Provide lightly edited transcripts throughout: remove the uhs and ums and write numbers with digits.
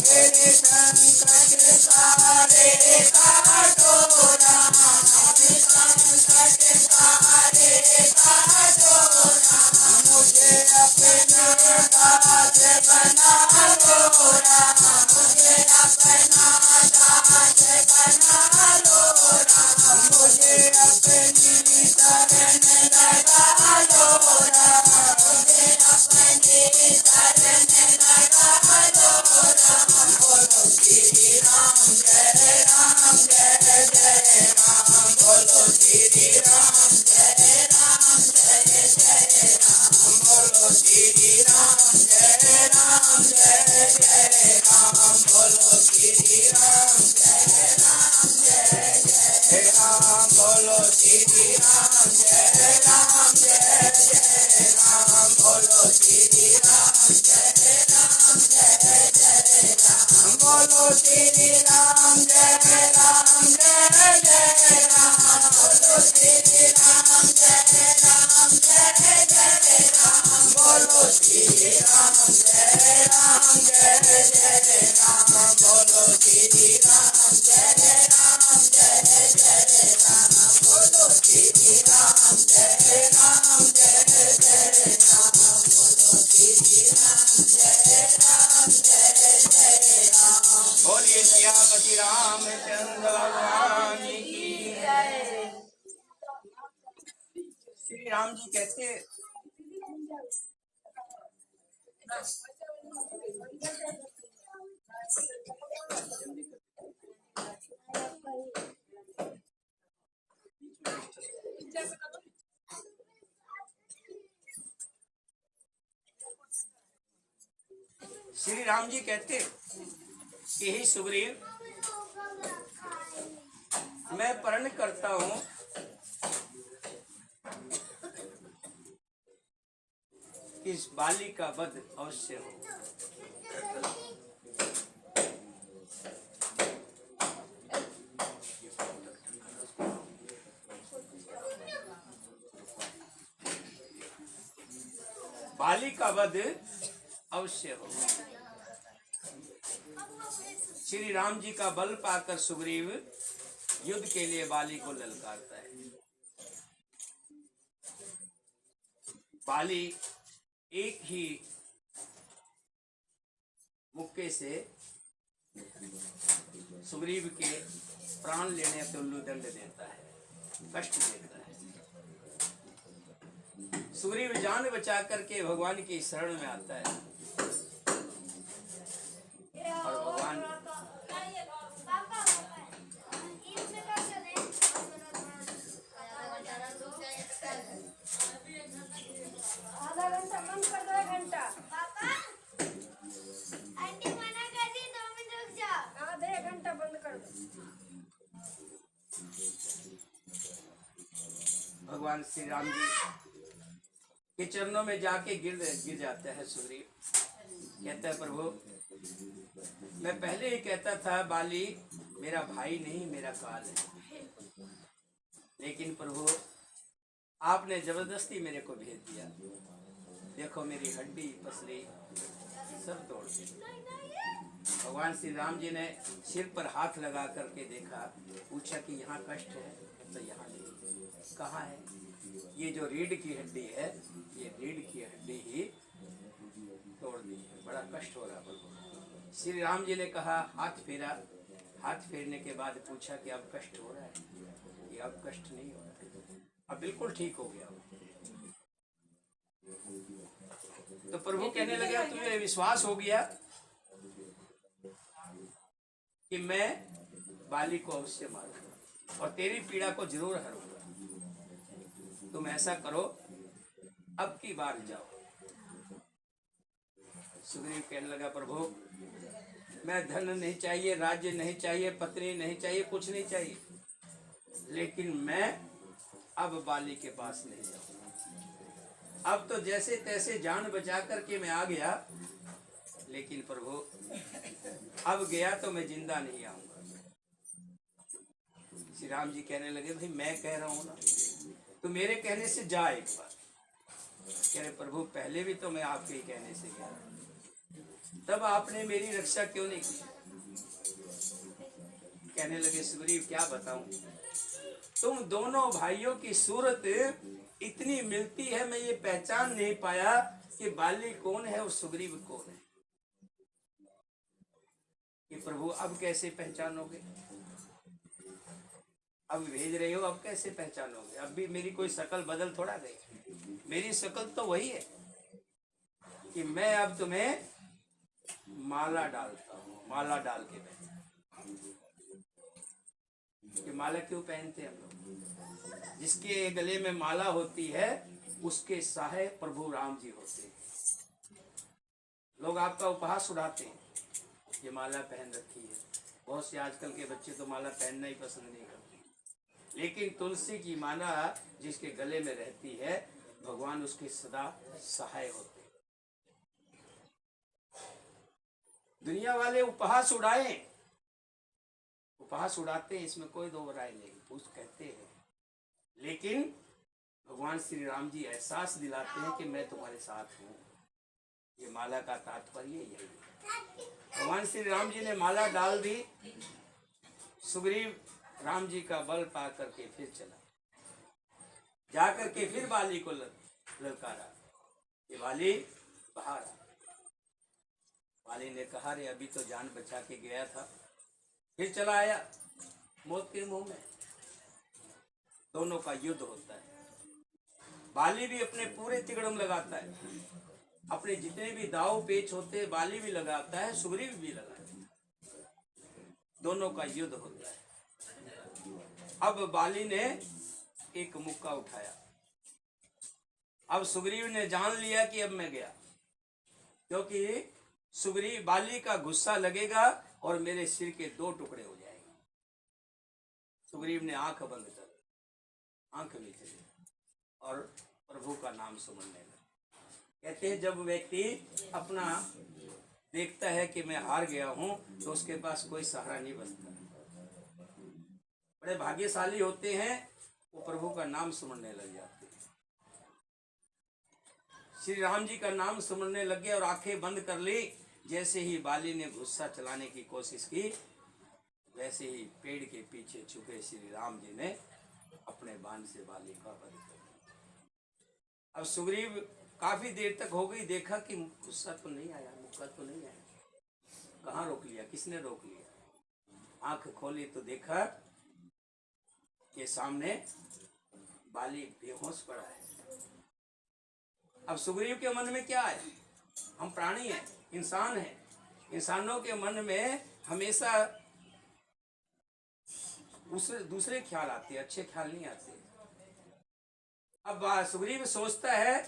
मेरे संकट सारे काटो राम, संकट सारे काटो राम, मुझे अपना दास बना लो राम, मुझे अपना दास बना लो राम, मुझे अपनी शरण लगा लो राम, मुझे अपनी शरण लगा लो राम। बोलो श्री राम जय राम जय जय राम, बोलो श्री राम जय राम जय जय राम, बोलो श्री राम जय राम जय जय राम, बोलो श्री राम जय राम जय जय राम, बोलो श्री राम जय राम जय जय राम, बोलो श्री राम जय राम जय जय राम, बोलो श्री राम जय राम जय जय राम, बोलो श्री राम जय राम जय जय राम, बोलो श्री राम जय राम जय जय राम, बोलो श्री राम जय राम जय जय राम, बोलो श्री राम जय राम जय जय राम, बोलो श्री राम जय राम जय जय राम। बोलिए सियापति रामचंद्र भगवान की जय। श्री राम जी कहते श्री राम जी कहते कि हे सुग्रीव, मैं प्रण करता हूं कि इस बाली का वध अवश्य हो। बाली का वध अवश्य हो। श्री राम जी का बल पाकर सुग्रीव युद्ध के लिए बाली को ललकारता है। बाली एक ही मुक्के से सुग्रीव के प्राण लेने तुल्य दंड देता है, कष्ट देता है। सुग्रीव जान बचा करके भगवान की शरण में आता है और भगवान भगवान श्री राम जी के चरणों में जाके गिर जाता है सुग्रीव। कहता है प्रभु, मैं पहले ही कहता था बाली मेरा भाई नहीं मेरा काल है, लेकिन प्रभु आपने जबरदस्ती मेरे को भेज दिया। देखो मेरी हड्डी पसली सब तोड़ दी। भगवान श्री राम जी ने सिर पर हाथ लगा करके देखा, पूछा कि यहाँ कष्ट है, तो यहाँ नहीं। कहाँ है? ये जो रीढ़ की हड्डी है, ये रीढ़ की हड्डी ही तोड़ दी है, बड़ा कष्ट हो रहा प्रभु। श्री राम जी ने कहा, हाथ फेरा। हाथ फेरने के बाद पूछा कि अब कष्ट हो रहा है? कि अब कष्ट नहीं हो रहा है, अब बिल्कुल ठीक हो गया। तो प्रभु कहने लगा, तुझे विश्वास हो गया कि मैं बाली को अवश्य मारूंगा और तेरी पीड़ा को जरूर हरूंगा। तुम ऐसा करो, अब की बार जाओ। सुग्रीव कहने लगा, प्रभु मैं धन नहीं चाहिए, राज्य नहीं चाहिए, पत्नी नहीं चाहिए, कुछ नहीं चाहिए, लेकिन मैं अब बाली के पास नहीं जाऊंगा। अब तो जैसे तैसे जान बचा करके मैं आ गया, लेकिन प्रभु अब गया तो मैं जिंदा नहीं आऊंगा। श्री राम जी कहने लगे, भाई मैं कह रहा हूं ना, तो मेरे कहने से जा एक बार। कह रहे, प्रभु पहले भी तो मैं आपके ही कहने से गया, तब आपने मेरी रक्षा क्यों नहीं की? कहने लगे सुग्रीव क्या बताऊं, तुम दोनों भाइयों की सूरत इतनी मिलती है, मैं ये पहचान नहीं पाया कि बाली कौन है और सुग्रीव कौन है। कि प्रभु अब कैसे पहचानोगे, अब भेज रहे हो, अब कैसे पहचानोगे? अब भी मेरी कोई शकल बदल थोड़ा गई, मेरी शकल तो वही है कि मैं अब तुम्हें माला डालता हूँ, माला डाल के कि माला क्यों पहनते हैं हम लोग? जिसके गले में माला होती है उसके सहायक प्रभु राम जी होते हैं। लोग आपका उपहास उड़ाते हैं, ये माला पहन रखी है। बहुत से आजकल के बच्चे तो माला पहनना ही पसंद नहीं करते, लेकिन तुलसी की माला जिसके गले में रहती है, भगवान उसके सदा सहाय होते हैं। दुनिया वाले उपहास उड़ाए, उपहास उड़ाते हैं, इसमें कोई दो राय नहीं, पूछ कहते हैं, लेकिन भगवान श्री राम जी एहसास दिलाते हैं कि मैं तुम्हारे साथ हूँ। ये माला का तात्पर्य यही है। भगवान श्री राम जी ने माला डाल दी, सुग्रीव राम जी का बल पा करके फिर चला, जा करके फिर बाली को ललकारा, ये बाली बाहर आ। बाली ने कहा रे अभी तो जान बचा के गया था, फिर चला आया मौत के मुंह में। दोनों का युद्ध होता है। बाली भी अपने पूरे तिगड़म लगाता है, अपने जितने भी दाव पेच होते हैं बाली भी लगाता है, सुग्रीव भी लगाता है। दोनों का युद्ध होता है। अब बाली ने एक मुक्का उठाया, अब सुग्रीव ने जान लिया कि अब मैं गया, क्योंकि सुग्रीव बाली का गुस्सा लगेगा और मेरे सिर के दो टुकड़े हो जाएंगे। सुग्रीव ने आंख बंद कर, आंख भी चली और प्रभु का नाम सुमरने लगा। कहते हैं जब व्यक्ति अपना देखता है कि मैं हार गया हूं, तो उसके पास कोई सहारा नहीं बचता। बड़े भाग्यशाली होते हैं वो प्रभु का नाम सुमरने लग जाते हैं। श्री राम जी का नाम सुमरने लगे और आंखें बंद कर ली। जैसे ही बाली ने गुस्सा चलाने की कोशिश की, वैसे ही पेड़ के पीछे छुपे श्री राम जी ने अपने बाण से बाली का वध कर दिया। अब सुग्रीव काफी देर तक हो गई, देखा कि गुस्सा तो नहीं आया, मुक्का तो नहीं आया, कहाँ रोक लिया, किसने रोक लिया? आंख खोली तो देखा कि सामने बाली बेहोश पड़ा है। अब सुग्रीव के मन में क्या है? हम प्राणी हैं, इंसान हैं, इंसानों के मन में हमेशा दूसरे ख्याल आते हैं, अच्छे ख्याल नहीं आते। अब सुग्रीव सोचता है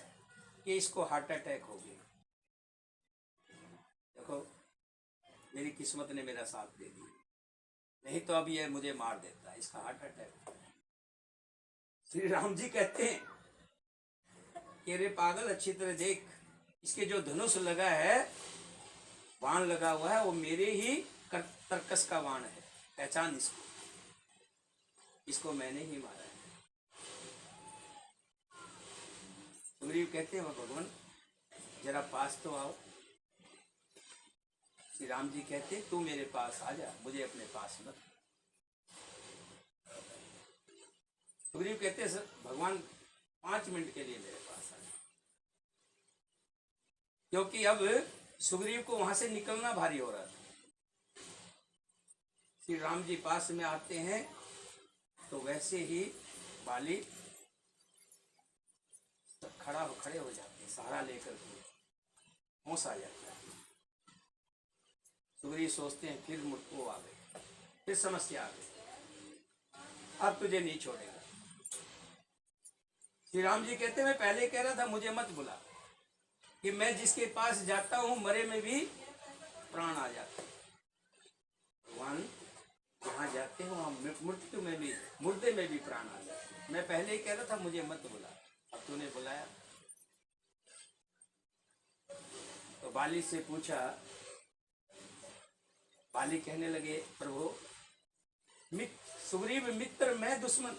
कि इसको हार्ट अटैक हो गया, देखो मेरी किस्मत ने मेरा साथ दे दिया, नहीं तो अब ये मुझे मार देता, इसका हार्ट अटैक। श्री राम जी कहते हैं कि रे पागल, अच्छी तरह देख, इसके जो धनुष लगा है, बाण लगा हुआ है, वो मेरे ही तरकस का बाण है, पहचान इसको, इसको मैंने ही मारा है। सुग्रीव कहते हैं भगवान जरा पास तो आओ। श्री राम जी कहते तू मेरे पास आ जा, मुझे अपने पास मत। सुग्रीव कहते सर भगवान 5 मिनट के लिए मेरे पास आ जा, क्योंकि अब सुग्रीव को वहां से निकलना भारी हो रहा था। श्री राम जी पास में आते हैं तो वैसे ही बाली खड़े हो जाते हैं, सहारा लेकर के होश आ जाता है। सुग्रीव सोचते हैं फिर वो आ गए, फिर समस्या आ गई, अब तुझे नहीं छोड़ेगा। श्री राम जी कहते मैं पहले कह रहा था मुझे मत बुला, कि मैं जिसके पास जाता हूं मरे में भी प्राण आ जाते। भगवान जहाँ जाते हो वहां मृत्यु में भी, मुर्दे में भी प्राण आ जाते। मैं पहले ही कह रहा था मुझे मत बुला, अब तूने बुलाया। तो बाली से पूछा, बाली कहने लगे प्रभु सुग्रीव मित्र मैं दुश्मन,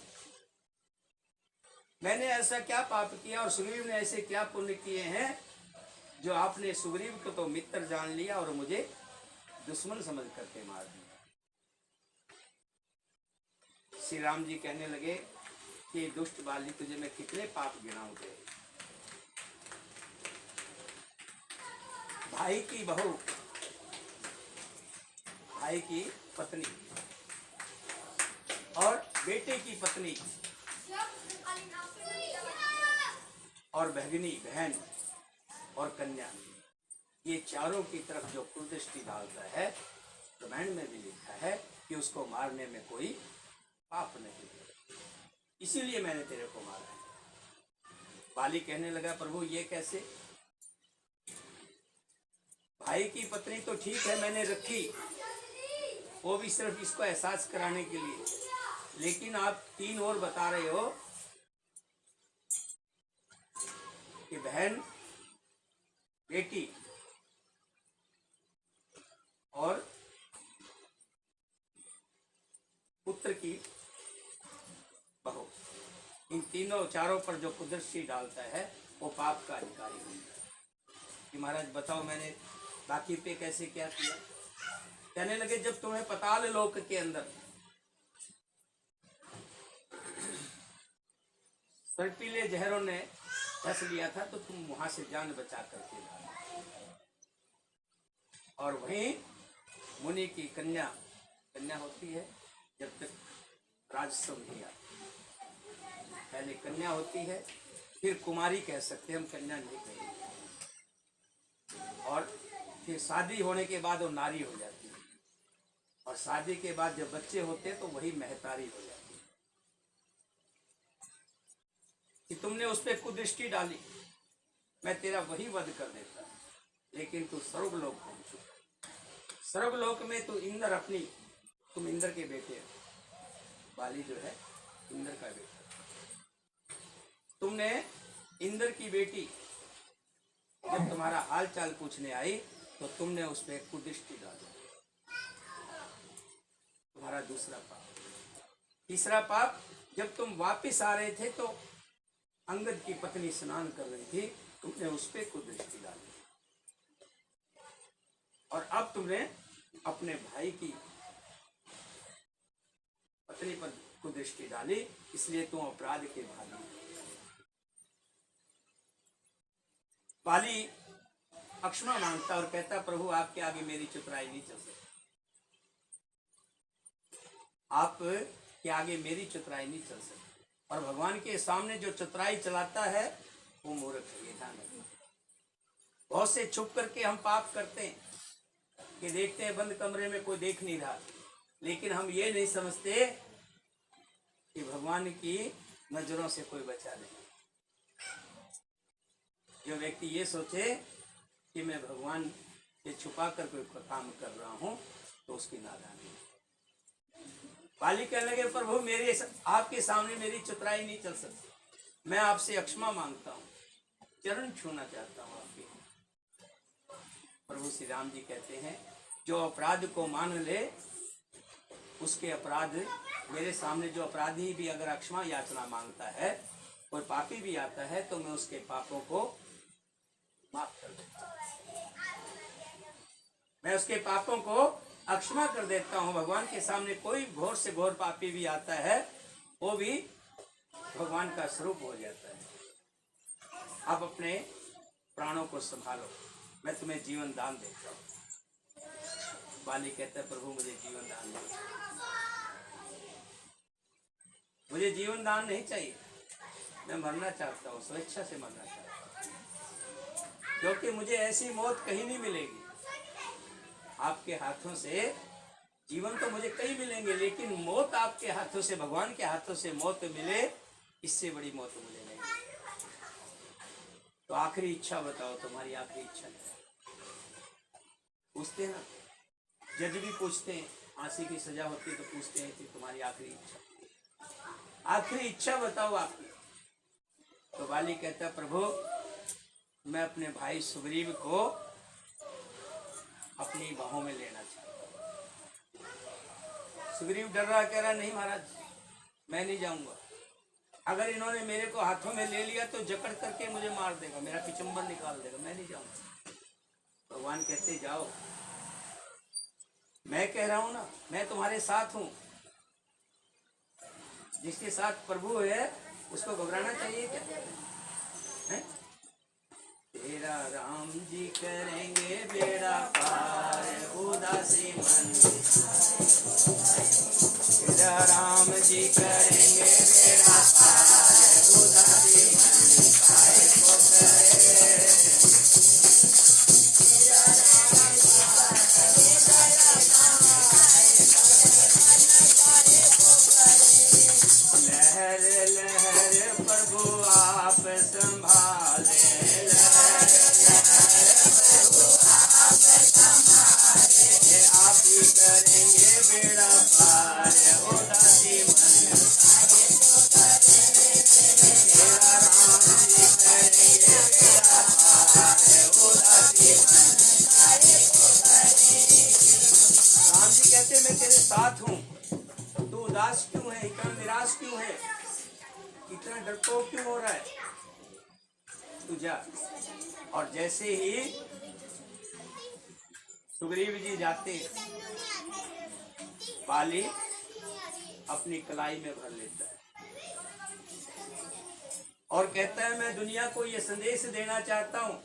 मैंने ऐसा क्या पाप किया और सुग्रीव ने ऐसे क्या पुण्य किए हैं जो आपने सुग्रीव को तो मित्र जान लिया और मुझे दुश्मन समझ करके मार दिया। श्री राम जी कहने लगे कि दुष्ट बाली, तुझे मैं कितने पाप गिनाऊं तेरे। भाई की बहू, भाई की पत्नी और बेटे की पत्नी और भगिनी बहन और कन्या, ये चारों की तरफ जो कुदृष्टि डालता है, रामायण में भी लिखा है कि उसको मारने में कोई पाप नहीं, इसीलिए मैंने तेरे को मारा है। बाली कहने लगा, प्रभु ये कैसे? भाई की पत्नी तो ठीक है मैंने रखी, वो भी सिर्फ इसको एहसास कराने के लिए, लेकिन आप 3 और बता रहे हो कि बहन, बेटी और पुत्र की बहू, इन तीनों चारों पर जो कुदृष्टि डालता है वो पाप का अधिकारी होता है। कि महाराज बताओ मैंने बाकी पे कैसे क्या किया? कहने लगे, जब तुम्हें पाताल लोक के अंदर सर्पीले जहरों ने फंस लिया था तो तुम वहां से जान बचा करके लाए, और वहीं मुनि की कन्या होती है जब तक राजस्व नहीं आता, पहले कन्या होती है, फिर कुमारी कह सकते हैं हम, कन्या नहीं कहेंगे, और फिर शादी होने के बाद वो नारी हो जाती है, और शादी के बाद जब बच्चे होते हैं तो वही महतारी हो जाती है। कि तुमने उस पर कुदृष्टि डाली, मैं तेरा वही वध कर देता, लेकिन तू सर्वलोक पहुंचो। सर्वलोक में तू इंद्र तुम इंद्र के बेटे हो, बाली जो है इंद्र का बेटा, तुमने इंद्र की बेटी जब तुम्हारा हाल चाल पूछने आई तो तुमने उस पर कुदृष्टि डाली, तुम्हारा दूसरा पाप। तीसरा पाप, जब तुम वापिस आ रहे थे तो अंगद की पत्नी स्नान कर रही थी, तुमने उस पर कुदृष्टि डाली, और अब तुमने अपने भाई की पत्नी पर कुदृष्टि डाली, इसलिए तुम अपराध के भागी। बाली अक्षमा मांगता और कहता, प्रभु आपके आगे मेरी चतुराई नहीं चल सकती, आपके आगे मेरी चतुराई नहीं चल सकती, और भगवान के सामने जो चतुराई चलाता है वो मूर्ख है, ये ध्यान रखना। बहुत से छुप करके हम पाप करते हैं कि देखते हैं बंद कमरे में कोई देख नहीं रहा, लेकिन हम ये नहीं समझते कि भगवान की नजरों से कोई बचा नहीं। जो व्यक्ति ये सोचे कि मैं भगवान से छुपा कर कोई काम कर रहा हूं तो उसकी नादानी। बाली कहने लगे, प्रभु मेरे आपके सामने मेरी चतुराई नहीं चल सकती, मैं आपसे अक्षमा मांगता हूँ, चरण छूना चाहता हूँ आपके। प्रभु श्री राम जी कहते हैं, जो अपराध को मान ले उसके अपराध मेरे सामने, जो अपराधी भी अगर अक्षमा याचना मांगता है, कोई पापी भी आता है तो मैं उसके पापों को माफ कर देता हूँ, मैं उसके पापों को अक्षमा कर देता हूँ। भगवान के सामने कोई घोर से घोर पापी भी आता है, वो भी भगवान का स्वरूप हो जाता है। आप अपने प्राणों को संभालो, मैं तुम्हें जीवन दान देता हूँ। बाली कहता है, प्रभु मुझे जीवन दान नहीं, मुझे जीवन दान नहीं चाहिए, मैं मरना चाहता हूँ, स्वेच्छा से मरना चाहता हूँ, क्योंकि मुझे ऐसी मौत कहीं नहीं मिलेगी। आपके हाथों से जीवन तो मुझे कई मिलेंगे, लेकिन मौत आपके हाथों से, भगवान के हाथों से मौत मिले, इससे बड़ी मौत मुझे नहीं। तो आखिरी इच्छा बताओ, तुम्हारी आखिरी इच्छा क्या? पूछते हैं ना, जज भी पूछते हैं, फांसी की सजा होती है तो पूछते हैं कि तुम्हारी आखिरी इच्छा, आखिरी इच्छा बताओ आपकी। तो बाली कहता, प्रभु मैं अपने भाई सुग्रीव को अपनी बाहों में लेना चाहता हूँ। सुग्रीव डर रहा, कह रहा नहीं महाराज मैं नहीं जाऊंगा, अगर इन्होंने मेरे को हाथों में ले लिया तो जकड़ करके मुझे मार देगा, मेरा पिचंबर निकाल देगा, मैं नहीं जाऊंगा। भगवान कहते जाओ, मैं कह रहा हूं ना, मैं तुम्हारे साथ हूं। जिसके साथ प्रभु है उसको घबराना चाहिए क्या है? तेरा राम जी करेंगे बेड़ा पार, उदासी मन। तेरा राम जी करेंगे बेड़ा पार, उदासी मन काहे को करे। लहर लहर प्रभु आप संभाले, आप ही करेंगे बेड़ा पार, उदासी मन। तेरा राम जी करेंगे बेड़ा पार, उदासी मन। राम जी कहते मैं तेरे साथ हूँ, तू उदास क्यों है, इतना निराश क्यों है, इतना डरपोक क्यों हो रहा है, तू जा। और जैसे ही सुग्रीव जी जाते, बाली अपनी कलाई में भर लेता है और कहता है मैं दुनिया को ये संदेश देना चाहता हूं,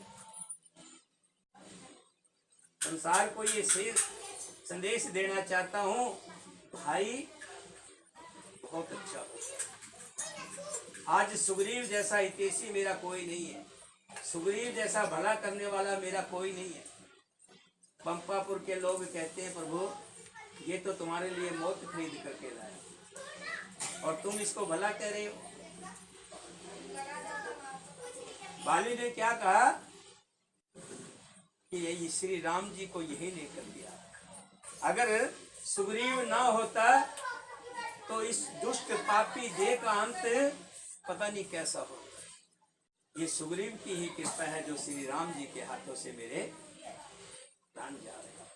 संसार को ये संदेश देना चाहता हूं, भाई बहुत अच्छा हो। आज सुग्रीव जैसा हितैषी मेरा कोई नहीं है, सुग्रीव जैसा भला करने वाला मेरा कोई नहीं है। पंपापुर के लोग कहते हैं प्रभु ये तो तुम्हारे लिए मौत खरीद करके लाया और तुम इसको भला कह रहे हो। बाली ने क्या कहा कि यही श्री राम जी को यही लेकर दिया, अगर सुग्रीव ना होता तो इस दुष्ट पापी देह का अंत पता नहीं कैसा हो। ये सुग्रीव की ही कृपा है जो श्री राम जी के हाथों से मेरे प्राण जा रहे हैं।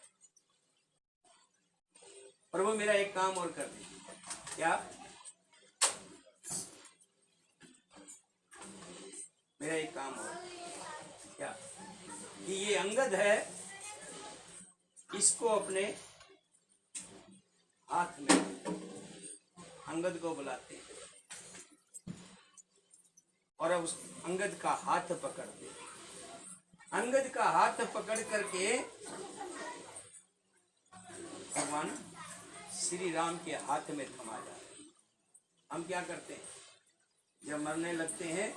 प्रभु मेरा एक काम और कर दीजिए। क्या? मेरा एक काम और क्या कि ये अंगद है, इसको अपने हाथ में, अंगद को बुलाते और उस अंगद का हाथ पकड़ते, अंगद का हाथ पकड़ करके भगवान श्री राम के हाथ में थमा जाते। हम क्या करते हैं जब मरने लगते हैं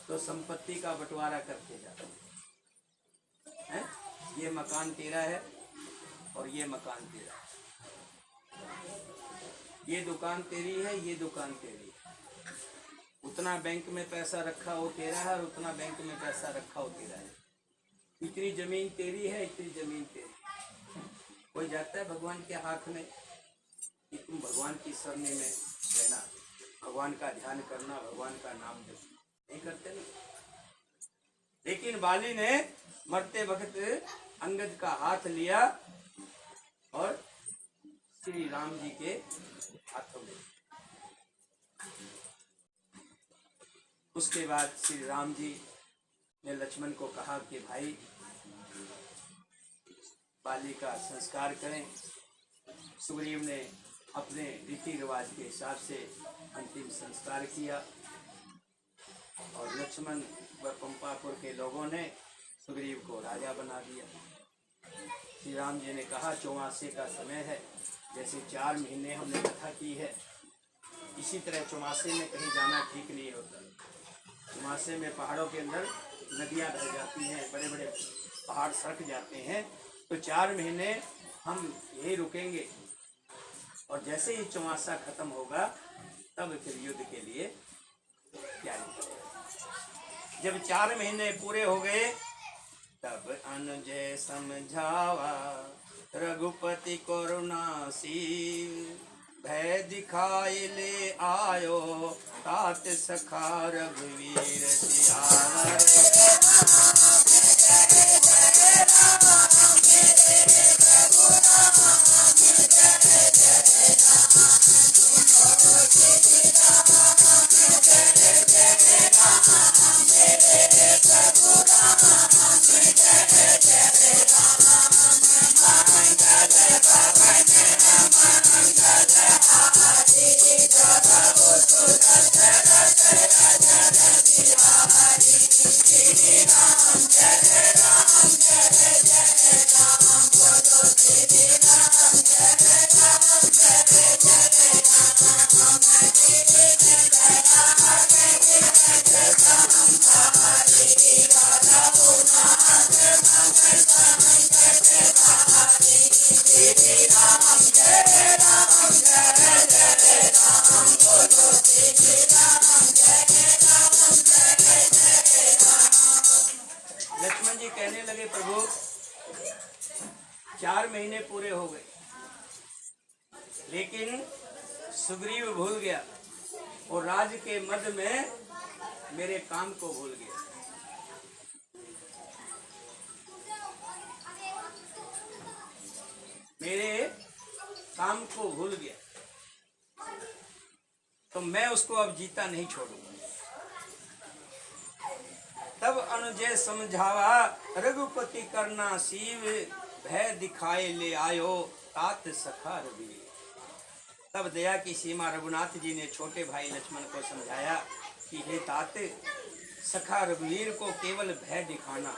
तो संपत्ति का बंटवारा करके जाते हैं, ये मकान तेरा है और ये मकान तेरा है, ये दुकान तेरी है, ये दुकान तेरी है, उतना बैंक में पैसा रखा हो तेरा है और उतना बैंक में पैसा रखा हो तेरा है, इतनी जमीन तेरी है, इतनी जमीन तेरी। कोई जाता है भगवान के हाथ में कि तुम भगवान की शरण में रहना, भगवान का ध्यान करना, भगवान का नाम जपना, नहीं करते ना। लेकिन बाली ने मरते वक्त अंगद का हाथ लिया और श्री राम जी के हाथों में। उसके बाद श्री राम जी ने लक्ष्मण को कहा कि भाई बाली का संस्कार करें। सुग्रीव ने अपने रीति रिवाज के हिसाब से अंतिम संस्कार किया और लक्ष्मण व पंपापुर के लोगों ने सुग्रीव को राजा बना दिया। श्री राम जी ने कहा चौमासे का समय है, जैसे 4 महीने हमने कथा की है, इसी तरह चौमासे में कहीं जाना ठीक नहीं होता। चौमासे में पहाड़ों के अंदर नदियां बह जाती हैं, बड़े बड़े पहाड़ सरक जाते हैं, तो 4 महीने हम यही रुकेंगे और जैसे ही चौमासा खत्म होगा तब फिर युद्ध के लिए तैयारी करेंगे। जब 4 महीने पूरे हो गए तब अनुजय समझावा रघुपति करुणाशील, भय दिखाई ले आयो तात सखा रघुवीर सियावर। जय लक्ष्मण जी कहने लगे, प्रभु 4 महीने पूरे हो गए, लेकिन सुग्रीव भूल गया और राज्य के मध्य में मेरे काम को भूल गया। मेरे काम को भूल गया, तो मैं उसको अब जीता नहीं छोड़ूंगा। तब अनुजय समझावा, रघुपति करना सीव, भय दिखाए ले आयो तात सखा रघुवीर। तब दया की सीमा रघुनाथ जी ने छोटे भाई लक्ष्मण को समझाया कि हे तात, सखा रघुवीर को केवल भय दिखाना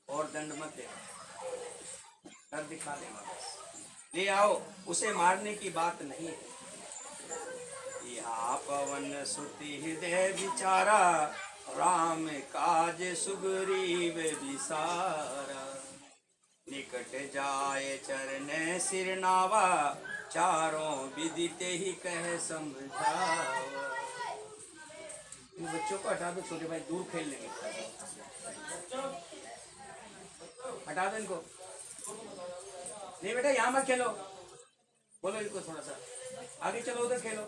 और दंड मत देना, डर दिखा देना, ले आओ, उसे मारने की बात नहीं है। यहाँ पवन सुति हृदय विचारा, राम काज सुग्रीव विसारा। निकट जाए चरण सिर नावा, चारों विदित ही कह समझावा। इन बच्चों को हटा दो, छोटे भाई दूर खेल लेंगे। हटा दो इनको। नहीं बेटा यहाँ मत खेलो, बोलो इनको थोड़ा सा आगे चलो, उधर खेलो।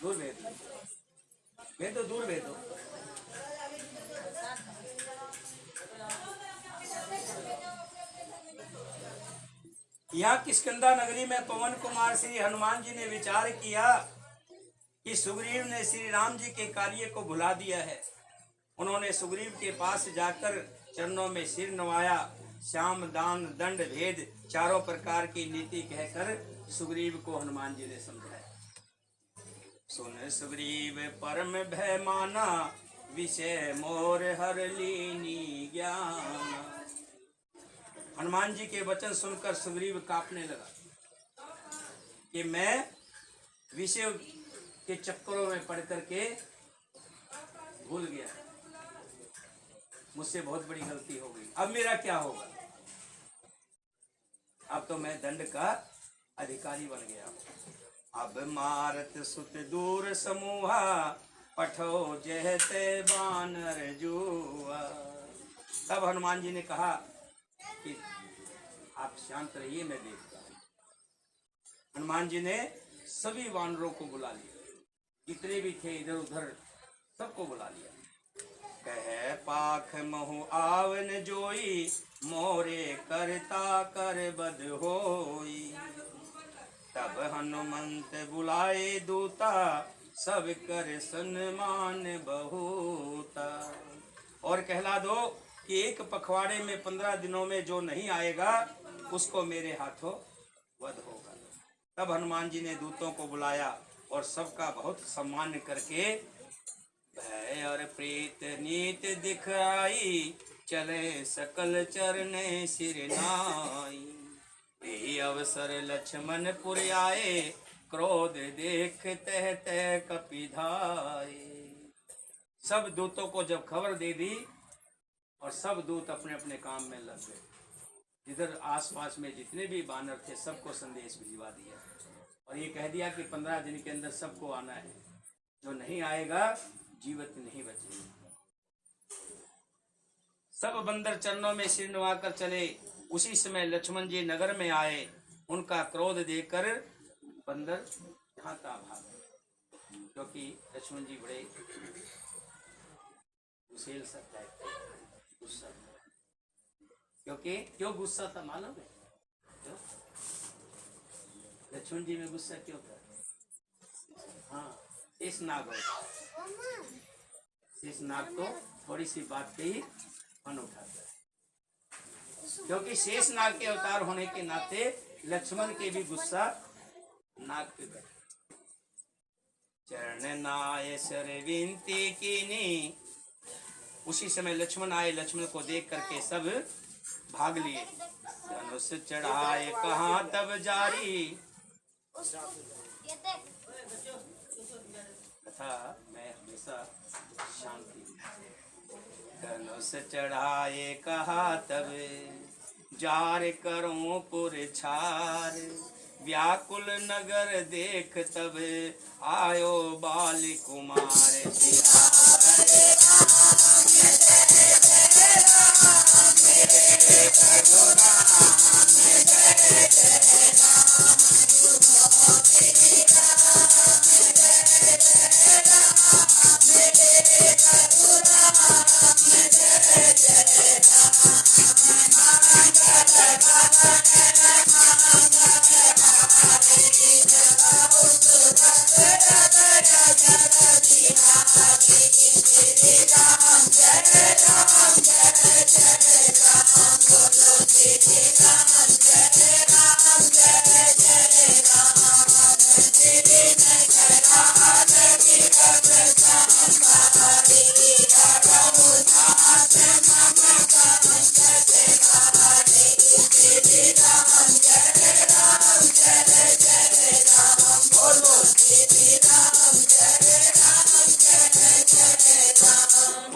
दूर भेज दो, दूर भेज दो। यहाँ किष्किंधा नगरी में पवन कुमार श्री हनुमान जी ने विचार किया कि सुग्रीव ने श्री राम जी के कार्य को भुला दिया है। उन्होंने सुग्रीव के पास जाकर चरणों में सिर नवाया। श्याम दान दंड भेद चारों प्रकार की नीति कहकर सुग्रीव को हनुमान जी ने समझाया। सुन सुग्रीव परम भय माना, विषय मोर हर लीनी ज्ञान। हनुमान जी के वचन सुनकर सुग्रीव कांपने लगा कि मैं विषय के चक्करों में पड़ करके भूल गया, मुझसे बहुत बड़ी गलती हो गई। अब मेरा क्या होगा? अब तो मैं दंड का अधिकारी बन गया। अब मारत सुत दूर समूहा, पठो जहते बानर जुआ। तब हनुमान जी ने कहा कि आप शांत रहिए, मैं देखता हूं। हनुमान जी ने सभी वानरों को बुला लिया, जितने भी थे इधर उधर सबको बुला लिया। कह पाख महु आवन जोई, मोरे करता कर बद होई। तब हनुमंत बुलाए दूता, सब कर सन्मान बहुता। और कहला दो कि एक पखवाड़े में 15 दिनों में जो नहीं आएगा उसको मेरे हाथों वध होगा। तब हनुमान जी ने दूतों को बुलाया और सबका बहुत सम्मान करके भय और प्रीत नीत दिखाई, चले सकल चरने सिर नाई। यही अवसर लक्ष्मण पुर आए, क्रोध देख तह तह कपिधाए। सब दूतों को जब खबर दे दी और सब दूत अपने अपने काम में लग गए, जिधर आसपास में जितने भी बानर थे सबको संदेश भिजवा दिया और ये कह दिया कि 15 दिन के अंदर सबको आना है, जो नहीं आएगा जीवित नहीं बचेगा। सब बंदर चरणों में सिर नवाकर चले। उसी समय लक्ष्मण जी नगर में आए। उनका क्रोध देखकर बंदर यहाँ का भागे, क्योंकि लक्ष्मण जी बड़े गुस्सेल सा टाइप थे, गुस्सा। क्योंकि क्यों गुस्सा था मालूम है? क्यों लक्ष्मण जी में गुस्सा क्यों था? हाँ, इस नाग तो थोड़ी सी बात पे ही मन उठाता है, क्योंकि शेष नाग के अवतार होने के नाते लक्ष्मण के भी गुस्सा नाग पे बैठा। चरण नाय सर विनती कीनी। उसी समय लक्ष्मण आए। लक्ष्मण को देख करके सब भाग लिए। धनुष चढ़ाए कहाँ तब जारी। तथा मैं हमेशा शांति। धनुष चढ़ाए कहा तब जार करूं पुर छार। व्याकुल नगर देख तब आयो बाल कुमार। सियावर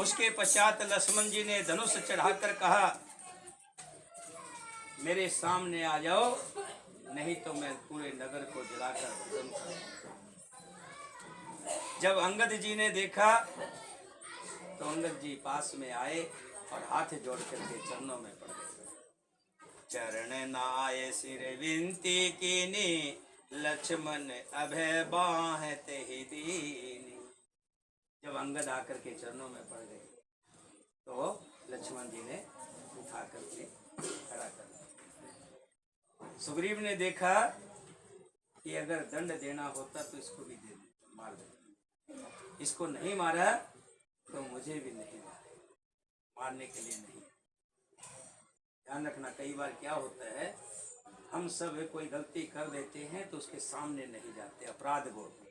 उसके पश्चात लक्ष्मण जी ने धनुष चढ़ाकर कहा, मेरे सामने आ जाओ, नहीं तो मैं पूरे नगर को जलाकर भस्म करूंगा। जब अंगद जी ने देखा तो अंगद जी पास में आए और हाथ जोड़ करके चरणों में पड़ गए। चरण नाय सिर विनती कीनी, लक्ष्मण अभय बाह तेहि दीनी। जब अंगद आकर के चरणों में पड़ गए तो लक्ष्मण जी ने उठा करके खड़ा कर दिया। सुग्रीव ने देखा कि अगर दंड देना होता तो इसको भी दे मार दे, इसको नहीं मारा तो मुझे भी नहीं मारे, मारने के लिए नहीं। ध्यान रखना, कई बार क्या होता है, हम सब कोई गलती कर देते हैं तो उसके सामने नहीं जाते, अपराध बोलते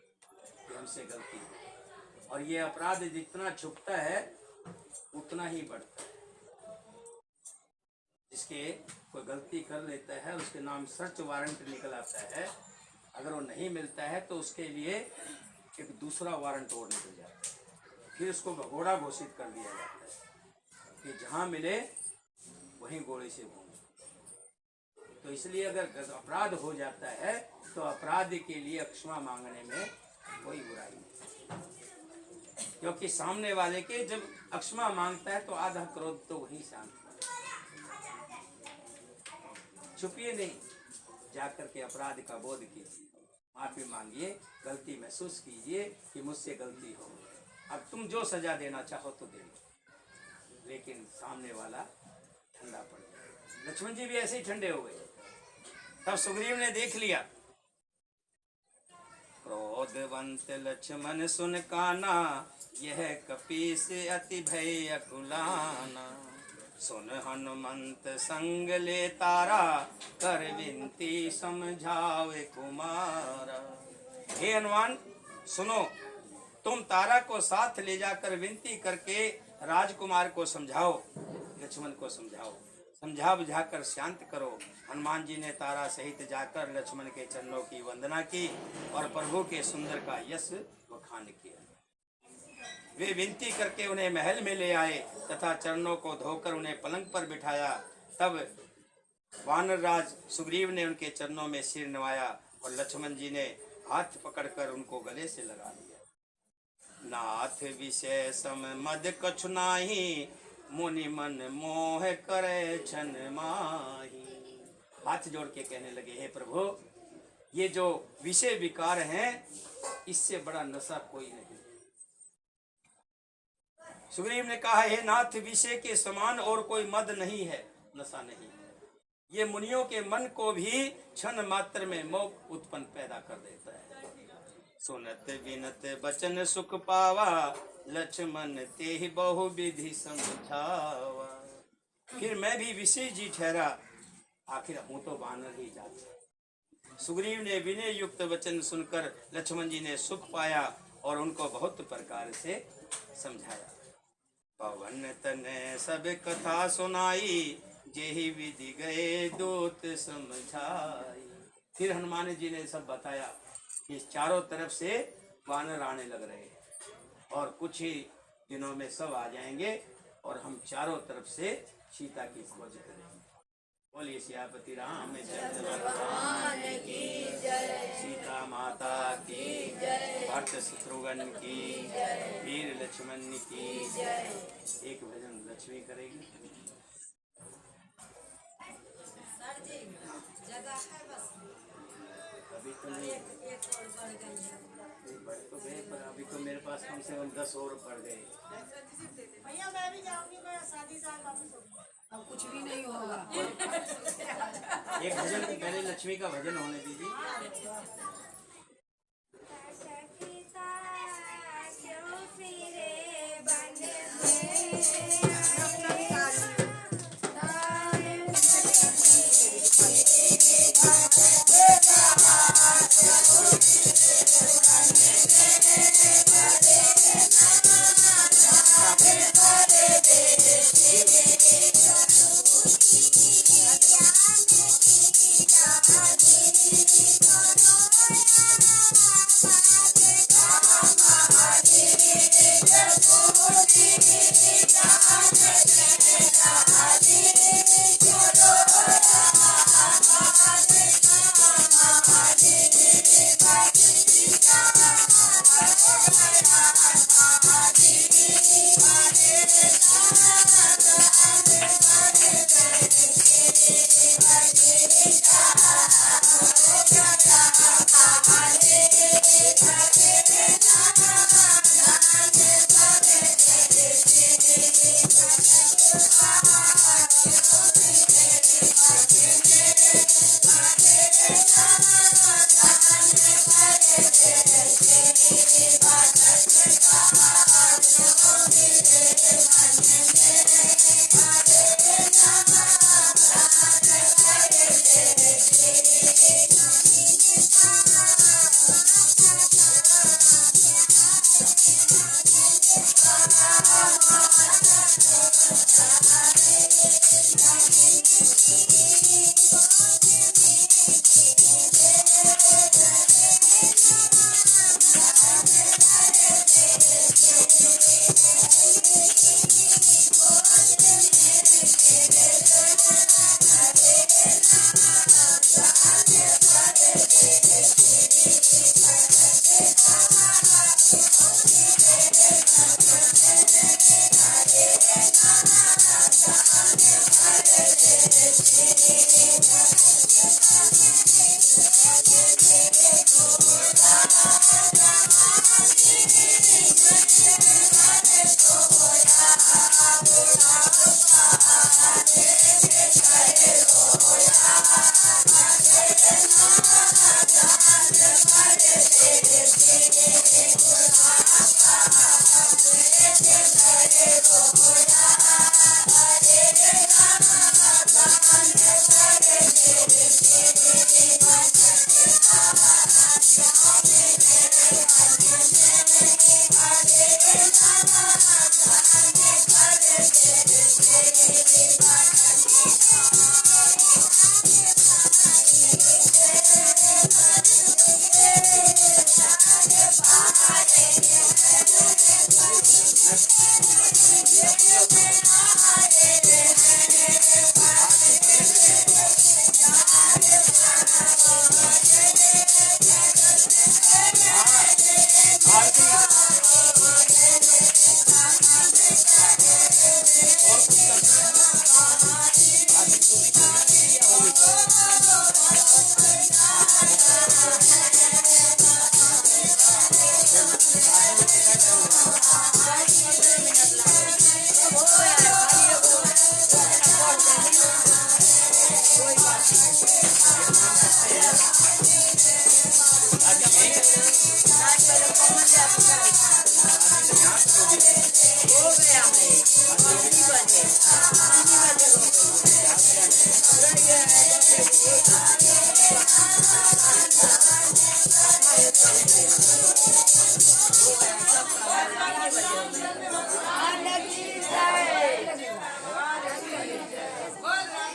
कि हमसे गलती है, और ये अपराध जितना छुपता है उतना ही बढ़ता है। जिसके कोई गलती कर लेता है उसके नाम सर्च वारंट निकल आता है, अगर वो नहीं मिलता है तो उसके लिए एक दूसरा वारंट और निकल जाता है, फिर उसको भगोड़ा घोषित कर दिया जाता है कि जहाँ मिले वहीं गोली से भून। तो इसलिए अगर अपराध हो जाता है तो अपराध के लिए क्षमा मांगने में कोई बुराई नहीं, क्योंकि सामने वाले के जब क्षमा मांगता है तो आधा क्रोध तो वहीं शांत होता है। छुपिए नहीं, जाकर के अपराध का बोध कीजिए, माफी मांगिए, गलती महसूस कीजिए कि मुझसे गलती हो, अब तुम जो सजा देना चाहो तो दे लो, लेकिन सामने वाला ठंडा पड़ गया। लक्ष्मण जी भी ऐसे ही ठंडे हो गए। तब सुग्रीव ने देख लिया, क्रोधवंत लक्ष्मण सुन काना, यह कपीस अति भय अकुलाना। सुन हनुमंत संग ले तारा, कर विनती समझावे कुमारा। हे हनुमान सुनो, तुम तारा को साथ ले जाकर विनती करके राजकुमार को समझाओ, लक्ष्मण को समझाओ, समझा बुझाकर शांत करो। हनुमान जी ने तारा सहित जाकर लक्ष्मण के चरणों की वंदना की और प्रभु के सुंदर का यश बखान किया। वे विनती करके उन्हें महल में ले आए तथा चरणों को धोकर उन्हें पलंग पर बिठाया। तब वानर राज सुग्रीव ने उनके चरणों में सिर नवाया और लक्ष्मण जी ने हाथ पकड़कर उनको गले से लगा लिया। नाथ विषय सम मद कछु नाही, मुनि मन मोह करे छन माही। हाथ जोड़ के कहने लगे, हे प्रभु, ये जो विषय विकार हैं इससे बड़ा नशा कोई नहीं। सुग्रीव ने कहा, हे नाथ, विषय के समान और कोई मद नहीं है, नशा नहीं है। ये मुनियों के मन को भी क्षण मात्र में मोह उत्पन्न पैदा कर देता है। सुनत विनत बचन सुख पावा, लक्ष्मण तेहि बहु विधि समझावा। फिर मैं भी विषय जी ठहरा, आखिर हूँ तो वानर ही जात। सुग्रीव ने विनय युक्त वचन सुनकर लक्ष्मण जी ने सुख पाया और उनको बहुत प्रकार से समझाया। पवन तने सब कथा सुनाई, जेहि विधि गए दूत समझाई। फिर हनुमान जी ने सब बताया कि चारों तरफ से वानर आने लग रहे हैं और कुछ ही दिनों में सब आ जाएंगे और हम चारों तरफ से सीता की खोज करेंगे। बोलिए सियापति रामचंद्र भगवान की जय, सीता माता की जय, भरत शत्रुघ्न की जय, वीर लक्ष्मण की जय। एक भजन लक्ष्मी करेगी। सर जी जगह है बस, अभी तो नहीं, एक और बढ़ गई है। बढ़ तो गए पर अभी तो मेरे पास कम से कम 10 और पड़ गए। भैया मैं भी जाऊंगी, मैं शादी साल वापस होगी। अब कुछ भी नहीं होगा। एक भजन तो पहले लक्ष्मी का भजन होने दीजिए।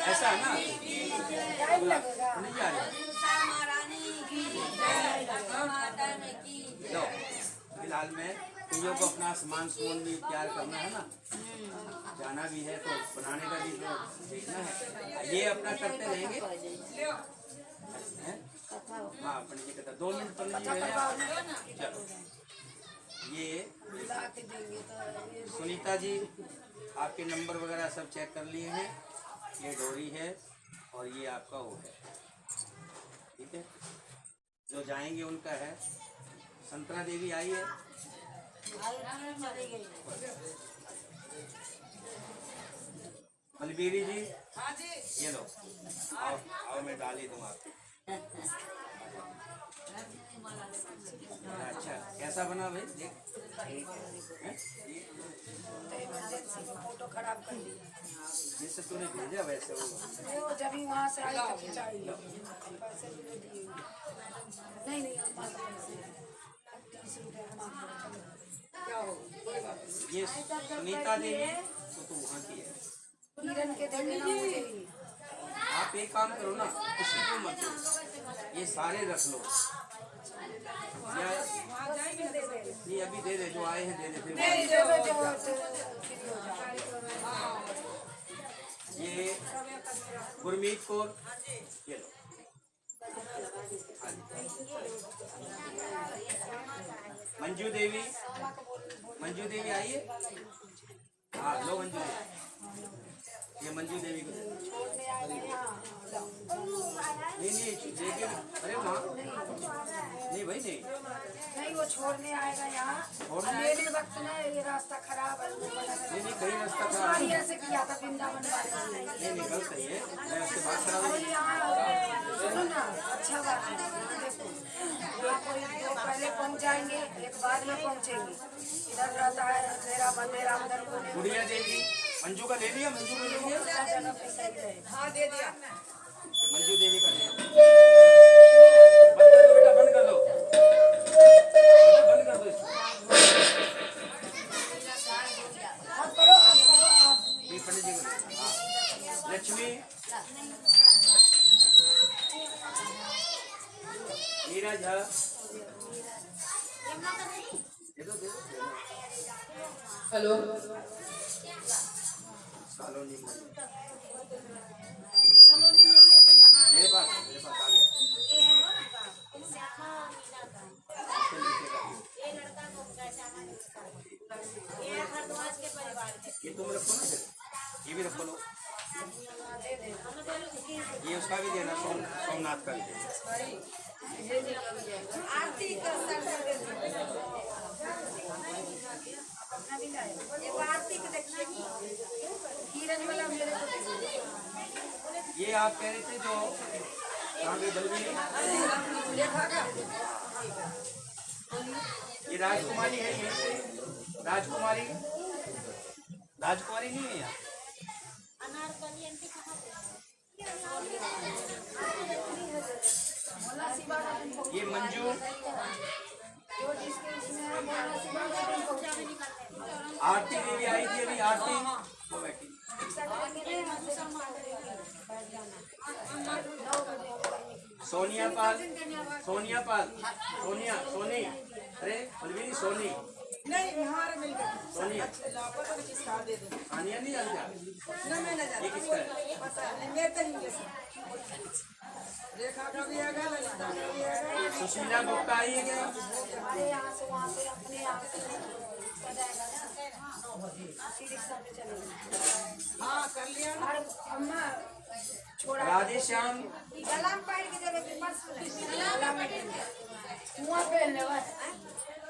ऐसा है ना, नहीं आ रही। महारानी की जय, माता की जय। फिलहाल में तुझे को अपना सामान सुमन भी तैयार करना है ना, जाना भी है तो बनाने का भी तो देखना है। ये अपना करते रहेंगे हैं? हाँ पंडित जी कहता 2 मिनट पंडित जी रहे हैं। चलो ये सुनीता जी आपके नंबर वगैरह सब चेक कर लिए हैं। ये डोरी है और ये आपका वो है, ठीक है। जो जाएंगे उनका है। संतना देवी आई है। बलबीरी जी ये लो, आओ आओ मैं डाल ही दूँ आपको। अच्छा कैसा बना भाई देख? फोटो खराब कर दिया जैसे तूने भेजा वैसे वो जब भी वहाँ से आई तब खिंचाई पैसे भी नहीं दिए। नहीं नहीं हम बात पैसे 30 रुपये हम आपको क्या हो ये सुनीता देवी तो वहाँ की है। किरण के दे देना मुझे ही। आप एक काम करो ना, किसी को मत दो, ये सारे रख लो या नहीं अभी दे दे, जो आए हैं दे दे फिर ये गुरमीत कौर ये लो। मंजू देवी, मंजू देवी आइए। हाँ लो मंजू देवी, ये मंजू देवी को नहीं लेकिन अरे माँ नहीं भाई नहीं वो छोड़ने आएगा यहाँ मेरे वक्त में ये रास्ता खराब है। नहीं कहीं रास्ता खराब नहीं ऐसे किया था वृंदावन वाले नहीं गलत है ये, मैं उससे बात करा रही सुनो ना अच्छा बात है। देखो यहाँ कोई दो पहले पहुँच जाएंगे एक बाद में पहुँचेंगे। इधर रहता है मेरा मंदिर उधर को गुड़िया देवी मंजू का ले लिया, मंजू को ले लिया। हाँ दे दिया मंजू देवी का ले बेटा, बंद कर दो बंद कर दो इसको। ये पंडित जी को हाँ। लक्ष्मी मीरा झा हेलो सलोनी सलोनी मुड़िया तो यहाँ मेरे पास आ गया। ये लड़का को ये भारद्वाज के परिवार के ये तुम रखो ना फिर, ये भी रखो लो। ये उसका भी देना, सोमनाथ का भी देना। आरती का आरती के देखना किरण वाला मेरे को ये आप कह रहे थे जो कहाँ गई बलबीरी? ये राजकुमारी है, ये राजकुमारी राजकुमारी नहीं है यहाँ। ये मंजू आरती देवी आई थी अभी, आरती वो बैठी। सोनिया पाल, सोनिया पाल, सोनी अरे बलबीरी सोनी नहीं हमारे मिल गए सोनिया सानिया नहीं जानते आप? ये किसका है? मेरे तरीके से रेखा का भी आएगा ललिता का भी आएगा। सुशीला गुप्ता आई है क्या? हमारे यहाँ से वहाँ से अपने यहाँ से सजाएगा ना रिक्शा पे चलेगा। हाँ कर लिया और अम्मा छोड़ा राधे श्याम गला में पैर की जगह पे गला में मुँह पहन ले बस।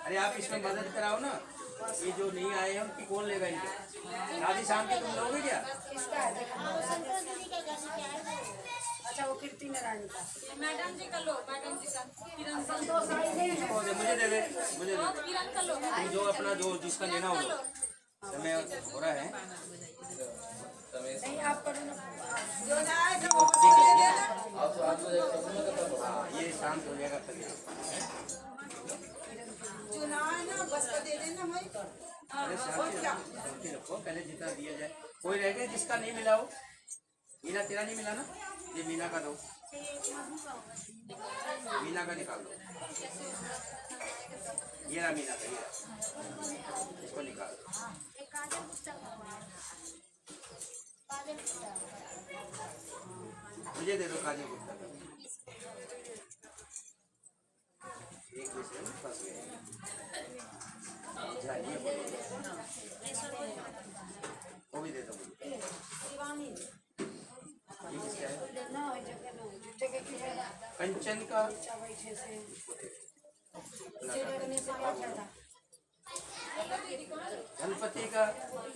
अरे आप इसमें मदद कराओ ना, ये जो नहीं आए हैं उनकी कौन लेगा इनके? राधे श्याम की तुम लोगे क्या? किसका है अच्छा वो कीर्ति नारायण का मैडम जी का लो मैडम जी का किरण संतोष आई नहीं है मुझे दे दे मुझे दे दे। तुम जो अपना जो जिसका लेना हो समय हो रहा है नहीं आप करो ना जो ये शांत हो जाएगा फिर। ना बस को दे देना भाई। अरे शांति रखो, पहले जितना दिया जाए। कोई रह गया जिसका नहीं मिला हो? मीरा तेरा नहीं मिला ना? ये मीना का दो, मीना का निकाल दो। ये रहा मीना का, ये इसको निकाल दो। मुझे दे दो काजल गुप्ता का। एक दूसरे में फंस गए। ये वो भी दे दो मुझे। ये किसका है? कंचन का। गणपति का।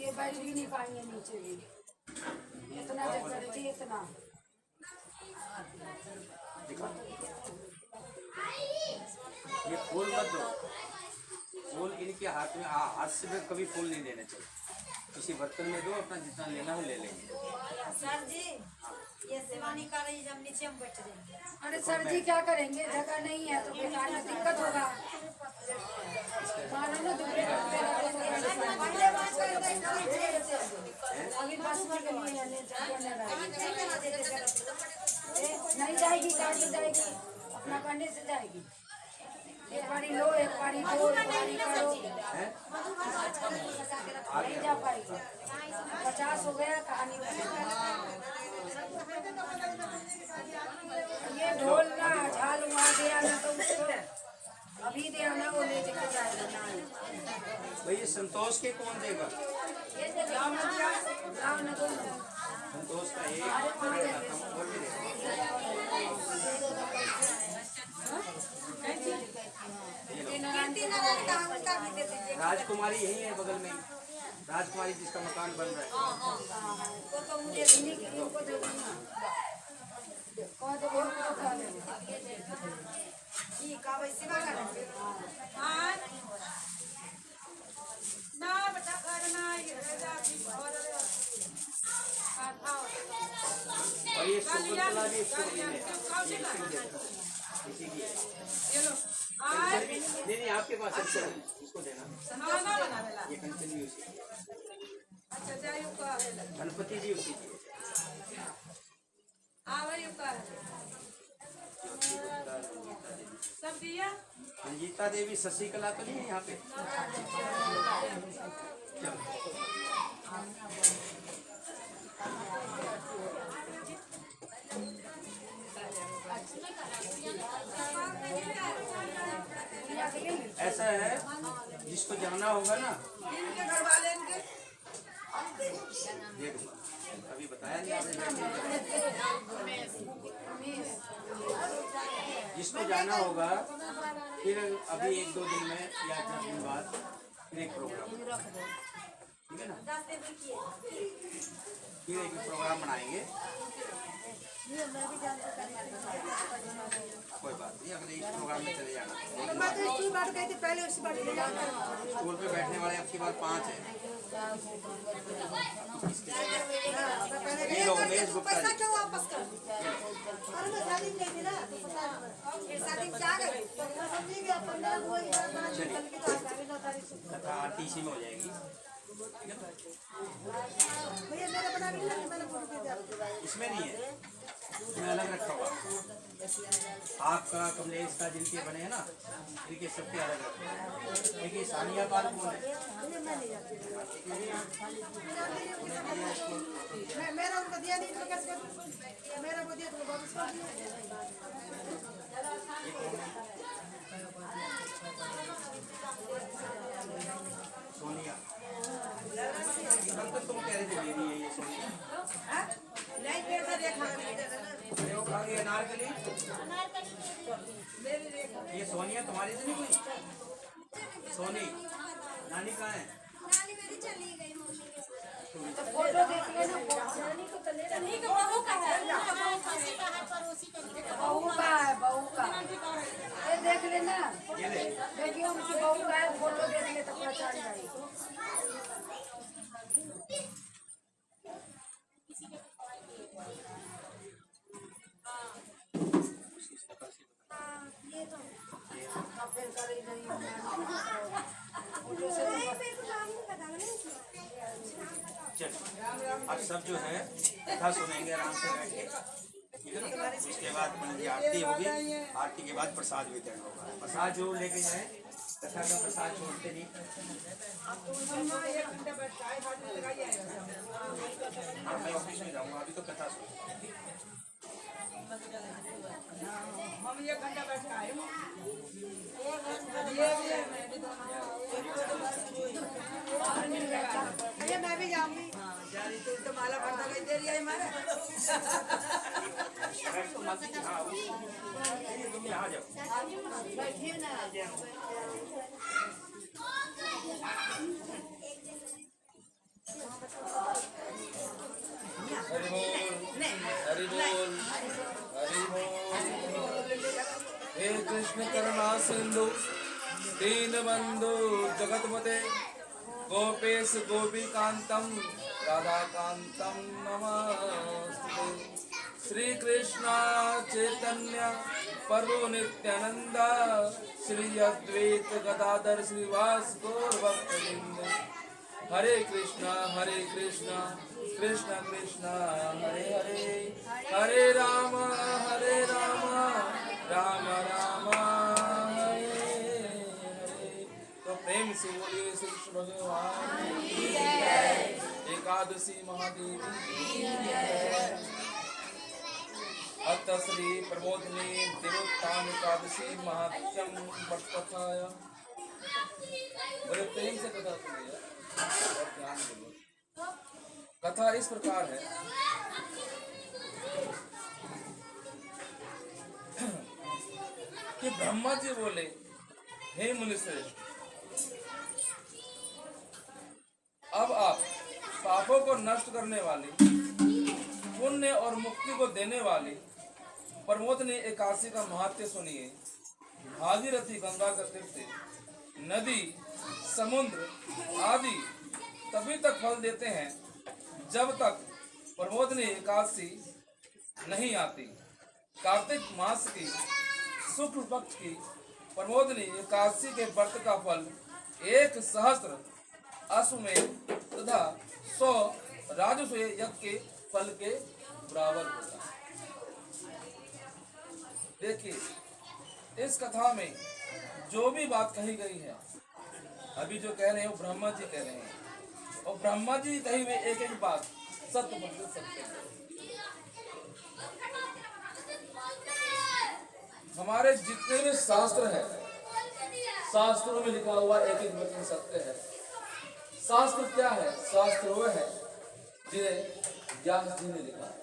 ये बैठ भी नहीं पाएंगे नीचे भी, इतना जगह जी इतना। ये फूल मत दो, फूल इनके हाथ में हाथ से भी कभी फूल नहीं देने चाहिए। किसी बर्तन में दो, अपना जितना लेना हो ले लेंगे। सर जी ये शिवानी का रही जब नीचे हम बैठ जाएंगे। अरे सर जी क्या करेंगे, जगह नहीं है तो बेकार में दिक्कत होगा। मानो ना दूसरे अभी बस के लिए नहीं जाएगी, काट जाएगी, अपना करने से जाएगी। एक बारी लो, एक बारी दो, एक बारी करो, नहीं जा पाएगी। 50 हो गया कहानी। ये ढोल ना झाल हुआ दिया ना तो उसको अभी दिया ना वो ले जाके जाएगा ना। भाई ये संतोष के कौन देगा? गाँव में दिया, गाँव में दो। संतोष का एक राजकुमारी यही है बगल में, राजकुमारी जिसका मकान बन रहा है। वो तो मुझे इनको दे देना। कौन दे इनको खा ले। ये का वैसे का करेंगे। हां ना बेटा करना ये और खाओ। और ये शकुंतला भी इसको देने ये लो नहीं आपके पास अच्छा है, इसको देना। खाना बनावेला ये कंचन भी उसी की है। अच्छा जायो का गणपति जी उसी की है। आवे का सब दिया। रंजीता देवी शशिकला तो नहीं है यहाँ पे? ऐसा है जिसको जाना होगा ना, इनके घर वाले इनके देख अभी बताया नहीं आपने। जिसको जाना होगा फिर अभी 1-2 दिन में या 10 दिन बाद फिर एक प्रोग्राम, ठीक है ना? फिर एक प्रोग्राम बनाएंगे। कोई बात नहीं, अगले इस प्रोग्राम में चले जाना। मैं तो इसी बात गई थी पहले, उसी बात ले जाना। स्कूल पे बैठने वाले अब की बार 5 है। ये लोग उमेश गुप्ता पैसा जी। क्यों वापस कर? अरे मैं शादी में गई थी ना, फिर शादी में क्या गई? समझी गया 15 को ही बना के चल के तो आ जाएगी 9 तारीख को। कथा आरती में हो जाएगी। भैया मेरा बना के मैंने फोटो भेजा। इसमें नहीं है, इसमें अलग रखा हुआ। आपका कमलेश का जिनके बने हैं ना, इनके सबके अलग रखे हैं। देखिए सानिया बाल कौन है? मेरा उनको दिया नहीं तो कैसे? मेरा को दिया तो वापस कर दिया। सोनिया। कल तक तुम कह रहे थे मेरी है ये सोनिया। नहीं पैसा देखा अरे वो खा गई अनारकली। ये सोनिया तुम्हारी से नहीं कोई? सोनी नानी कहाँ है? नानी मेरी चली गई मौसी के साथ। फोटो देख लेना, रानी को तो ले लेना। नहीं का बहू का है। बहू का है, बहू का। ये देख लेना, ये ले। देखिए उनकी बहू का है, फोटो देख ले तो पहचान जाएगी। फिर कर इधर ही फोटो से चल अब सब जो है कथा सुनेंगे आराम से बैठ के, ठीक है? उसके बाद पंडित जी आरती होगी, आरती के बाद प्रसाद वितरण होगा। प्रसाद जरूर लेके जाएं, कथा का प्रसाद छोड़ते नहीं। हाँ, मैं ऑफिस में जाऊँगा, अभी तो कथा हम 1 घंटा बैठ के आए ये मैं भी जाऊंगी। तो माला पड़ता कहीं दे रही है हमारा तुम यहाँ जाओ। बैठिए ना। हरि बोल, हरि बोल, हरि बोल। हे कृष्ण करुणा सिंधु दीन बंधु जगतपते गोपेश गोपीकांतम राधाकांतम नमस्ते। श्री कृष्ण चैतन्य प्रभु नित्यानंद श्री अद्वैत गदाधर श्रीवास गौर भक्तवृंद। हरे कृष्णा कृष्ण कृष्ण हरे हरे, हरे राम राम राम हरे हरे। तो प्रेम से बोलिए श्री कृष्ण भगवान की जय। एकादशी महादेवी की जय। अत श्री प्रबोधिनी देवोत्थान एकादशी महात्म्यम वटकथाया। बड़े प्रेम से कथा सुनिए और ध्यान दीजिए। कथा इस प्रकार है कि ब्रह्मा जी बोले, हे मुनिश्रेष्ठ, अब आप पापों को नष्ट करने वाली, पुण्य और मुक्ति को देने वाली प्रमोदनी एकादशी का महत्व सुनिए। भागीरथी गंगा का तीर्थ, नदी, समुद्र आदि तभी तक फल देते हैं जब तक प्रबोधिनी एकादशी नहीं आती। कार्तिक मास की शुक्ल पक्ष की प्रबोधिनी एकादशी के व्रत का फल 1 सहस्त्र अश्वमेध तथा 100 राजसूय यज्ञ के फल के बराबर होता है। देखिए, इस कथा में जो भी बात कही गई है, अभी जो कह रहे हैं वो ब्रह्मा जी कह रहे हैं, और ब्रह्मा जी कही हुई एक एक बात सत्य बोलते सत्य है। हमारे जितने भी शास्त्र हैं, शास्त्रों में लिखा हुआ एक एक वचन सत्य है। शास्त्र क्या है? शास्त्र वो है जिन्हें व्यास जी ने लिखा है।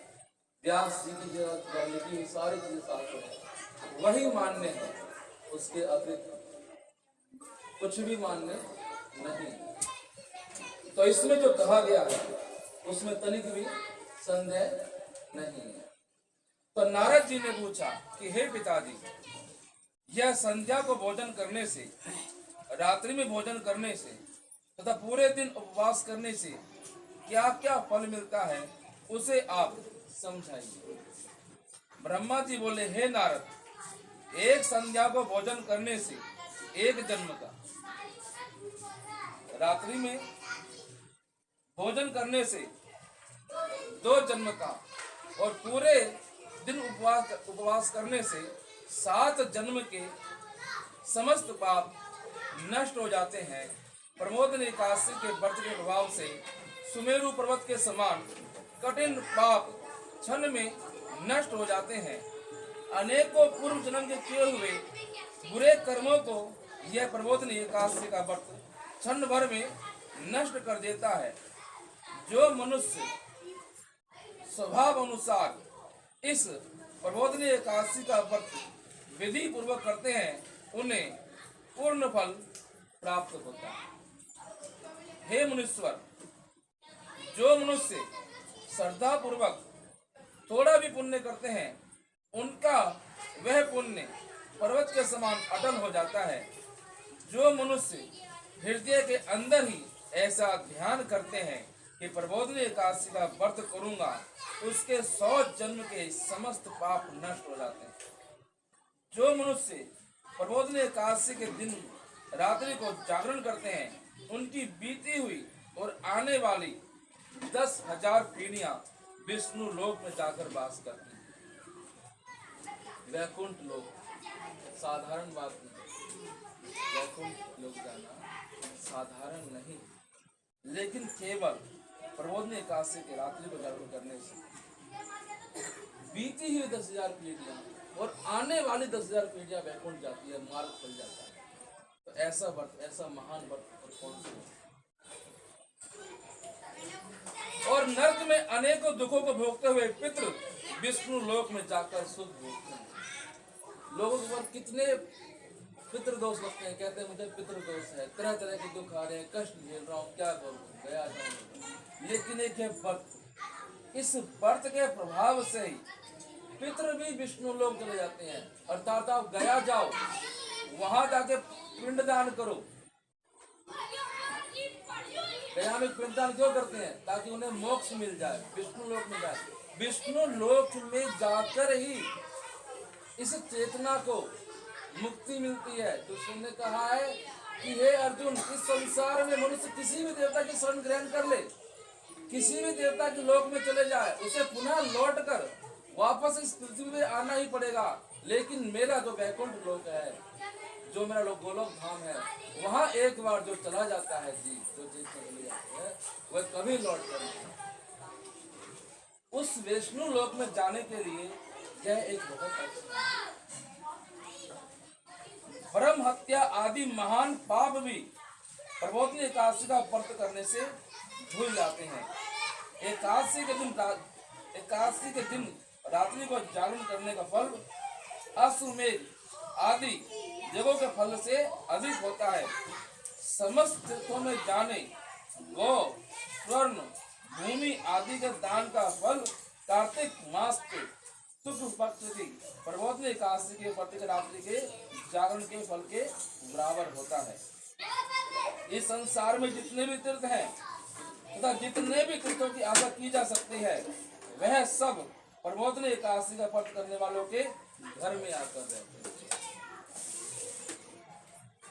व्यास जी की जो लिखी हुई सारी चीजें शास्त्र है, वही मान्य है, उसके अतिरिक्त कुछ भी मान्य नहीं। तो इसमें जो कहा गया है उसमें तनिक भी संदेह नहीं है। तो नारद जी ने पूछा कि हे पिताजी, यह संध्या को भोजन करने से, रात्रि में भोजन करने से तथा पूरे दिन उपवास करने से क्या क्या फल मिलता है, उसे आप समझाइए। ब्रह्मा जी बोले, हे नारद, एक संध्या को भोजन करने से 1 जन्म का, रात्रि में भोजन करने से 2 जन्म का और पूरे दिन उपवास करने से 7 जन्म के समस्त पाप नष्ट हो जाते हैं। प्रमोदनी एकादशी के व्रत के प्रभाव से सुमेरु पर्वत के समान कठिन पाप क्षण में नष्ट हो जाते हैं। अनेकों पूर्व जन्म के किए हुए बुरे कर्मों को यह प्रबोधिनी एकादशी का व्रत क्षण भर में नष्ट कर देता है। जो मनुष्य स्वभाव अनुसार इस प्रबोधिनी एकादशी का व्रत विधि पूर्वक करते हैं, उन्हें पूर्ण फल प्राप्त होता है। हे मुनीश्वर, जो मनुष्य श्रद्धा पूर्वक थोड़ा भी पुण्य करते हैं, उनका वह पुण्य पर्वत के समान अटल हो जाता है। जो मनुष्य हृदय के अंदर ही ऐसा ध्यान करते हैं कि प्रबोधिनी एकादशी का व्रत करूंगा, उसके 100 जन्म के समस्त पाप नष्ट हो जाते हैं। जो मनुष्य प्रबोधिनी एकादशी के दिन रात्रि को जागरण करते हैं, उनकी बीती हुई और आने वाली 10,000 पीढ़ियां विष्णु लोक में जाकर वास करती हैं। वैकुंठ लोक साधारण बात नहीं, वैकुंठ लोक जाना साधारण नहीं, लेकिन केवल प्रबोधन एकादशी के रात्रि को जागरण करने से बीती हुई 10,000 पीढ़ियां और आने वाली 10,000 पीढ़ियां वैकुंठ जाती है, मार्ग खुल जाता है। तो ऐसा व्रत, ऐसा महान व्रत और कौन सा है? और नर्क में अनेकों दुखों को भोगते हुए पितृ विष्णु लोक में जाकर सुख भोगते हैं। लोगों के ऊपर कितने पितृ दोष लगते हैं, कहते हैं मुझे पितृ दोष है, तरह तरह के दुख आ रहे हैं, कष्ट झेल रहा हूँ, क्या करूँ, गया जाऊँ। लेकिन एक है व्रत, इस व्रत के प्रभाव से ही पितृ भी विष्णु लोक चले जाते हैं। अर्थात आप गया जाओ, वहां जाके पिंडदान करो। गया में पिंडदान क्यों करते हैं? ताकि उन्हें मोक्ष मिल जाए, विष्णु लोक में जाए। विष्णु लोक में जाकर ही इस चेतना को मुक्ति मिलती है। तो उसने कहा है कि हे अर्जुन, इस संसार में मनुष्य किसी भी देवता की शरण ग्रहण कर ले, किसी भी देवता के लोक में चले जाए, उसे पुनः लौट कर वापस इस पृथ्वी में आना ही पड़ेगा। लेकिन मेरा जो वैकुंठ लोक है, जो मेरा लोक गोलोक धाम है, वहां एक बार जो चला जाता है जी, जो चीज चली जाती है, वह कभी लौट कर नहीं। उस विष्णु लोक में जाने के लिए यह एक बहुत अच्छा परम हत्या आदि महान पाप भी प्रबोधन एकादशी का व्रत करने से धुल जाते हैं। एकादशी के दिन रात्रि को जागरण करने का फल अश्वमेध आदि जगों के फल से अधिक होता है। समस्त तीर्थों में जाने, गौ, स्वर्ण, भूमि आदि के दान का फल कार्तिक मास के शुक्ल पक्ष की प्रबोधन एकादशी के व्रत रात्रि के जागरण के फल के बराबर होता है। इस संसार में जितने भी तीर्थ हैं तथा जितने भी तीर्थों की आशा की जा सकती है, वह सब प्रबोधन एकादशी का व्रत करने वालों के घर में आकर रहते हैं।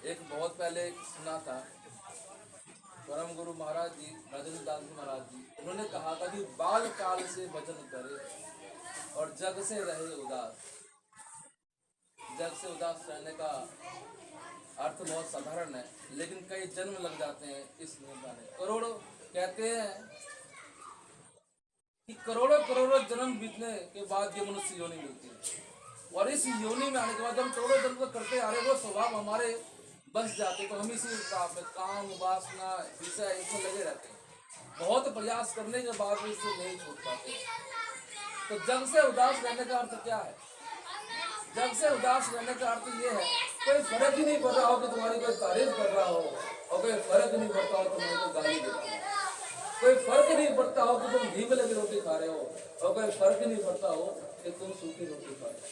एक बहुत पहले सुना था, परम गुरु महाराज जी, भजन दास महाराज जी, उन्होंने कहा था कि बाल काल से भजन करे और जग से रहे उदास। जग से उदास रहने का अर्थ बहुत साधारण है, लेकिन कई जन्म लग जाते हैं इस नियम में। करोड़ों कहते हैं कि करोड़ों करोड़ों जन्म बीतने के बाद ये मनुष्य योनि मिलती है, और इस योनि में आने के बाद हम करोड़ों जन्म को करते आ रहे, वो स्वभाव हमारे बस जाते, तो हम इसी काम वासना विषय इसमें लगे रहते हैं। बहुत प्रयास करने के बाद भी इससे नहीं छूट पाते। तो जग से उदास रहने का अर्थ क्या है? जग से उदास रहने का अर्थ ये है, कोई फर्क ही नहीं पड़ रहा हो कि तुम्हारी कोई तारीफ कर रहा हो, और कोई फर्क नहीं पड़ता हो तुम्हारी कोई गाली दे रहा हो, कोई फर्क नहीं पड़ता हो कि तुम घी में लगी रोटी खा रहे हो, और कोई फर्क नहीं पड़ता हो कि तुम सूखी रोटी खा रहे हो,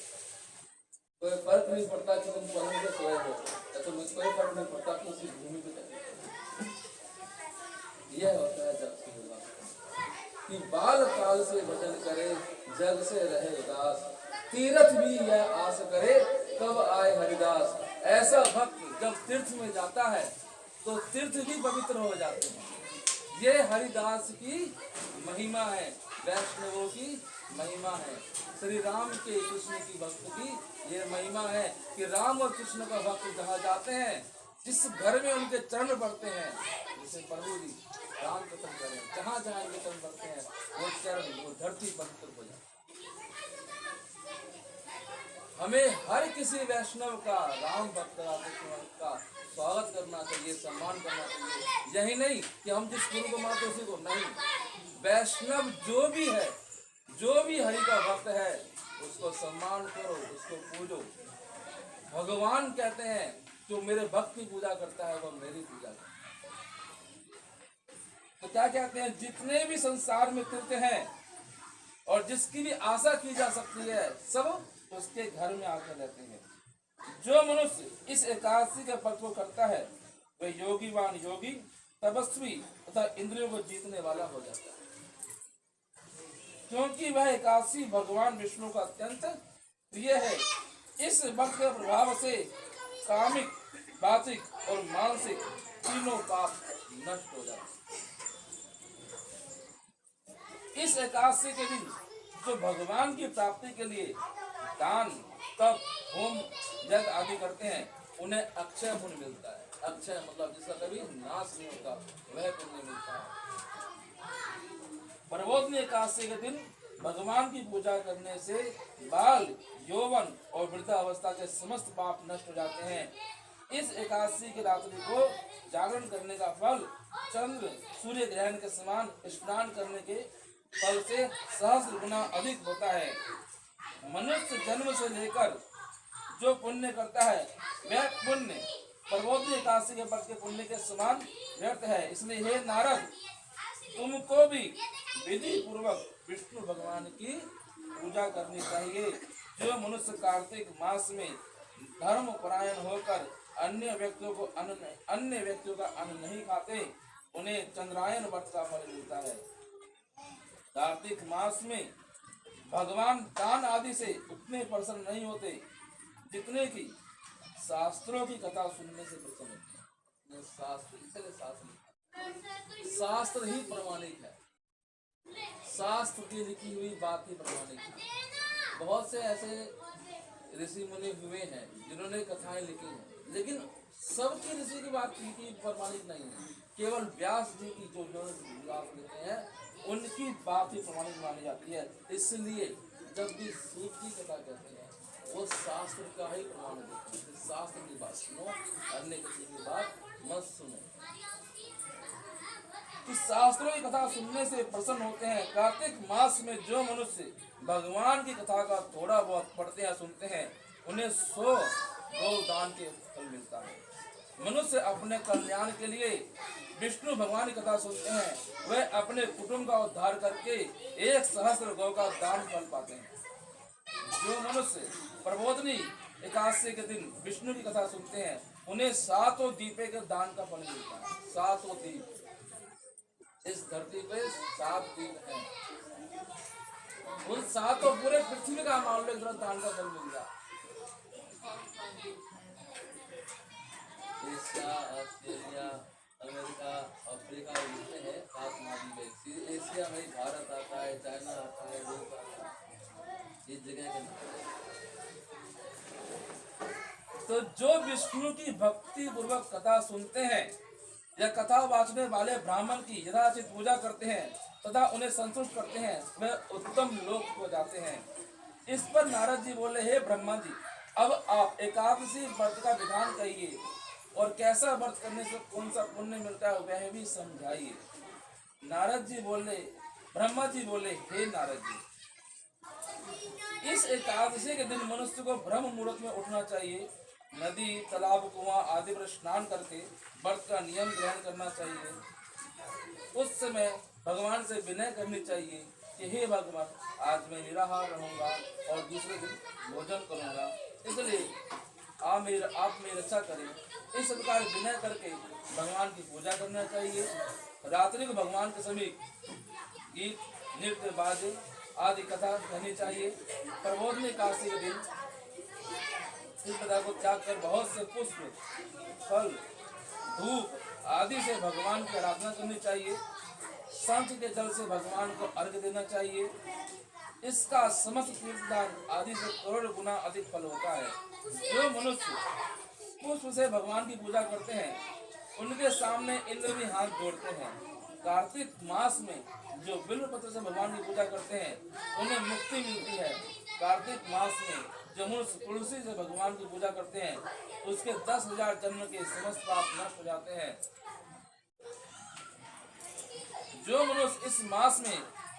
कोई फर्क नहीं पड़ता कि तुम पलंग पे सोए हो, या तुम्हें कोई फर्क नहीं पड़ता कि उसी भूमि पे चले। यह होता है जग से उदास, कि बाल काल से भजन करे, जग से रहे उदास, तीर्थ भी यह आस करे, कब आए हरिदास। ऐसा भक्त जब तीर्थ में जाता है तो तीर्थ भी पवित्र हो जाते हैं। ये हरिदास की महिमा है, वैष्णवों की महिमा है, श्री राम के कृष्ण की भक्त की ये महिमा है कि राम और कृष्ण का भक्त जहाँ जाते हैं, जिस घर में उनके चरण पड़ते हैं, जैसे प्रभु जी राम कथन करें, जहाँ जहाँ इनके चरण पड़ते हैं वो चरण, वो धरती पवित्र हो जाती है। हमें हर किसी वैष्णव का, राम भक्त का स्वागत करना चाहिए, सम्मान करना चाहिए। यही नहीं कि हम जिस गुरु को मानते उसी को नहीं, वैष्णव जो भी है, जो भी हरि का भक्त है, उसको सम्मान करो, उसको पूजो। भगवान कहते हैं जो मेरे भक्त की पूजा करता है वह मेरी पूजा करता है। तो क्या कहते हैं, जितने भी संसार में तीर्थ हैं और जिसकी भी आशा की जा सकती है, सब उसके घर में आकर रहते हैं। जो मनुष्य इस एकादशी के व्रत को करता है वह योगीवान योगी, तपस्वी तथा इंद्रियों को जीतने वाला हो जाता है, क्योंकि वह एकादशी भगवान विष्णु का अत्यंत प्रिय है। इस व्रत के प्रभाव से कामिक, वाचिक और मानसिक तीनों पाप नष्ट हो जाते हैं। इस एकादशी के दिन जो भगवान की प्राप्ति के लिए दान, तप, होम, यज्ञ आदि करते हैं उन्हें अक्षय पुण्य मिलता है। अक्षय मतलब जिसका कभी नाश नहीं होता, वह पुण्य मिलता है। प्रबोधनी एकादशी के दिन भगवान की पूजा करने से बाल, यौवन और वृद्धावस्था के समस्त पाप नष्ट हो जाते हैं। इस एकादशी की रात्रि को जागरण करने का फल चंद्र सूर्य ग्रहण के समान स्नान करने के फल से सहस्र गुना अधिक होता है। मनुष्य जन्म से लेकर जो पुण्य करता है वह पुण्य प्रबोधनी एकादशी के व्रत के पुण्य के समान व्यर्थ है। इसलिए हे नारद, तुमको भी विधि पूर्वक विष्णु भगवान की पूजा करनी चाहिए। जो मनुष्य कार्तिक मास में धर्म परायण होकर अन्य व्यक्तियों का अन्न नहीं खाते, उन्हें चंद्रायन व्रत का फल मिलता है। कार्तिक मास में भगवान दान आदि से उतने प्रसन्न नहीं होते जितने की शास्त्रों की कथा सुनने से प्रसन्न होते हैं। शास्त्र ही प्रमाणिक है, शास्त्र की लिखी हुई बात ही प्रमाणिक है। बहुत से ऐसे ऋषि मुनि हुए हैं जिन्होंने कथाएं लिखी हैं, लेकिन सबकी ऋषि की बात की प्रमाणिक नहीं है। केवल व्यास जी की जो बात लिखते हैं उनकी बात ही प्रमाणिक मानी जाती है। इसलिए जब भी सूत की कथा कहते हैं वो शास्त्र का ही प्रमाण देते हैं। शास्त्र की बात सुनो, अन्य किसी की बात मत सुनो। इस शास्त्रों की कथा सुनने से प्रसन्न होते हैं। कार्तिक मास में जो मनुष्य भगवान की कथा का थोड़ा बहुत पढ़ते हैं सुनते हैं, उन्हें 100 गौदान के फल मिलता है। मनुष्य अपने कल्याण के लिए विष्णु भगवान की कथा सुनते हैं, वह अपने कुटुंब का उद्धार करके 1 सहस्त्र गौ का दान फल पाते हैं। जो मनुष्य प्रबोधनी एकादशी के दिन विष्णु की कथा सुनते हैं, उन्हें 7 दीपे के दान का फल मिलता है। 7 दीप, इस धरती पे 7 दीप हैं, उन 7 पूरे पृथ्वी का मान लो दान का फल मिल जाए। एशिया, ऑस्ट्रेलिया, अमेरिका, अफ्रीका जितने हैं 7 महाद्वीप है। एशिया में भारत आता है, चाइना आता है, रूस आता है, इस जगह के नाम। तो जो विष्णु की भक्ति पूर्वक कथा सुनते हैं या कथा वाचने वाले ब्राह्मण की यथाचित पूजा करते हैं तथा उन्हें संतुष्ट करते हैं, वह उत्तम लोक को जाते हैं। इस पर नारद जी बोले, हे ब्रह्मा जी, अब आप एकादशी व्रत का विधान कहिए और कैसा व्रत करने से कौन सा पुण्य मिलता है वह भी समझाइए। नारद जी बोले, ब्रह्मा जी बोले, हे नारद जी, इस एकादशी के दिन मनुष्य को ब्रह्म मुहूर्त में उठना चाहिए। नदी, तालाब, कुआं आदि पर स्नान करके व्रत का नियम ग्रहण करना चाहिए। उस समय भगवान से विनय करनी चाहिए कि हे भगवान, आज मैं निराहार रहूंगा और दूसरे दिन भोजन करूंगा, इसलिए आप मेरी रक्षा करें। इस प्रकार विनय करके भगवान की पूजा करना चाहिए। रात्रि को भगवान के समीप गीत, नृत्य, बाजे आदि कथा कहनी चाहिए। प्रबोधनी एकादशी के दिन इस कथा को त्याग कर बहुत से पुष्प, फल, धूप आदि से भगवान की आराधना करनी चाहिए। शंख के जल से भगवान को अर्घ्य देना चाहिए। इसका समस्त तीर्थदान आदि से करोड़ गुना अधिक फल होता है। जो मनुष्य पुष्प से भगवान की पूजा करते हैं, उनके सामने इंद्र भी हाथ जोड़ते हैं। कार्तिक मास में जो बिल्व पत्र से भगवान की पूजा करते हैं, उन्हें मुक्ति मिलती है। कार्तिक मास में जो मनुष्य तुलसी से भगवान की पूजा करते हैं, उसके 10,000 जन्म के समस्त पाप नष्ट हो जाते हैं। जो मनुष्य इस मास में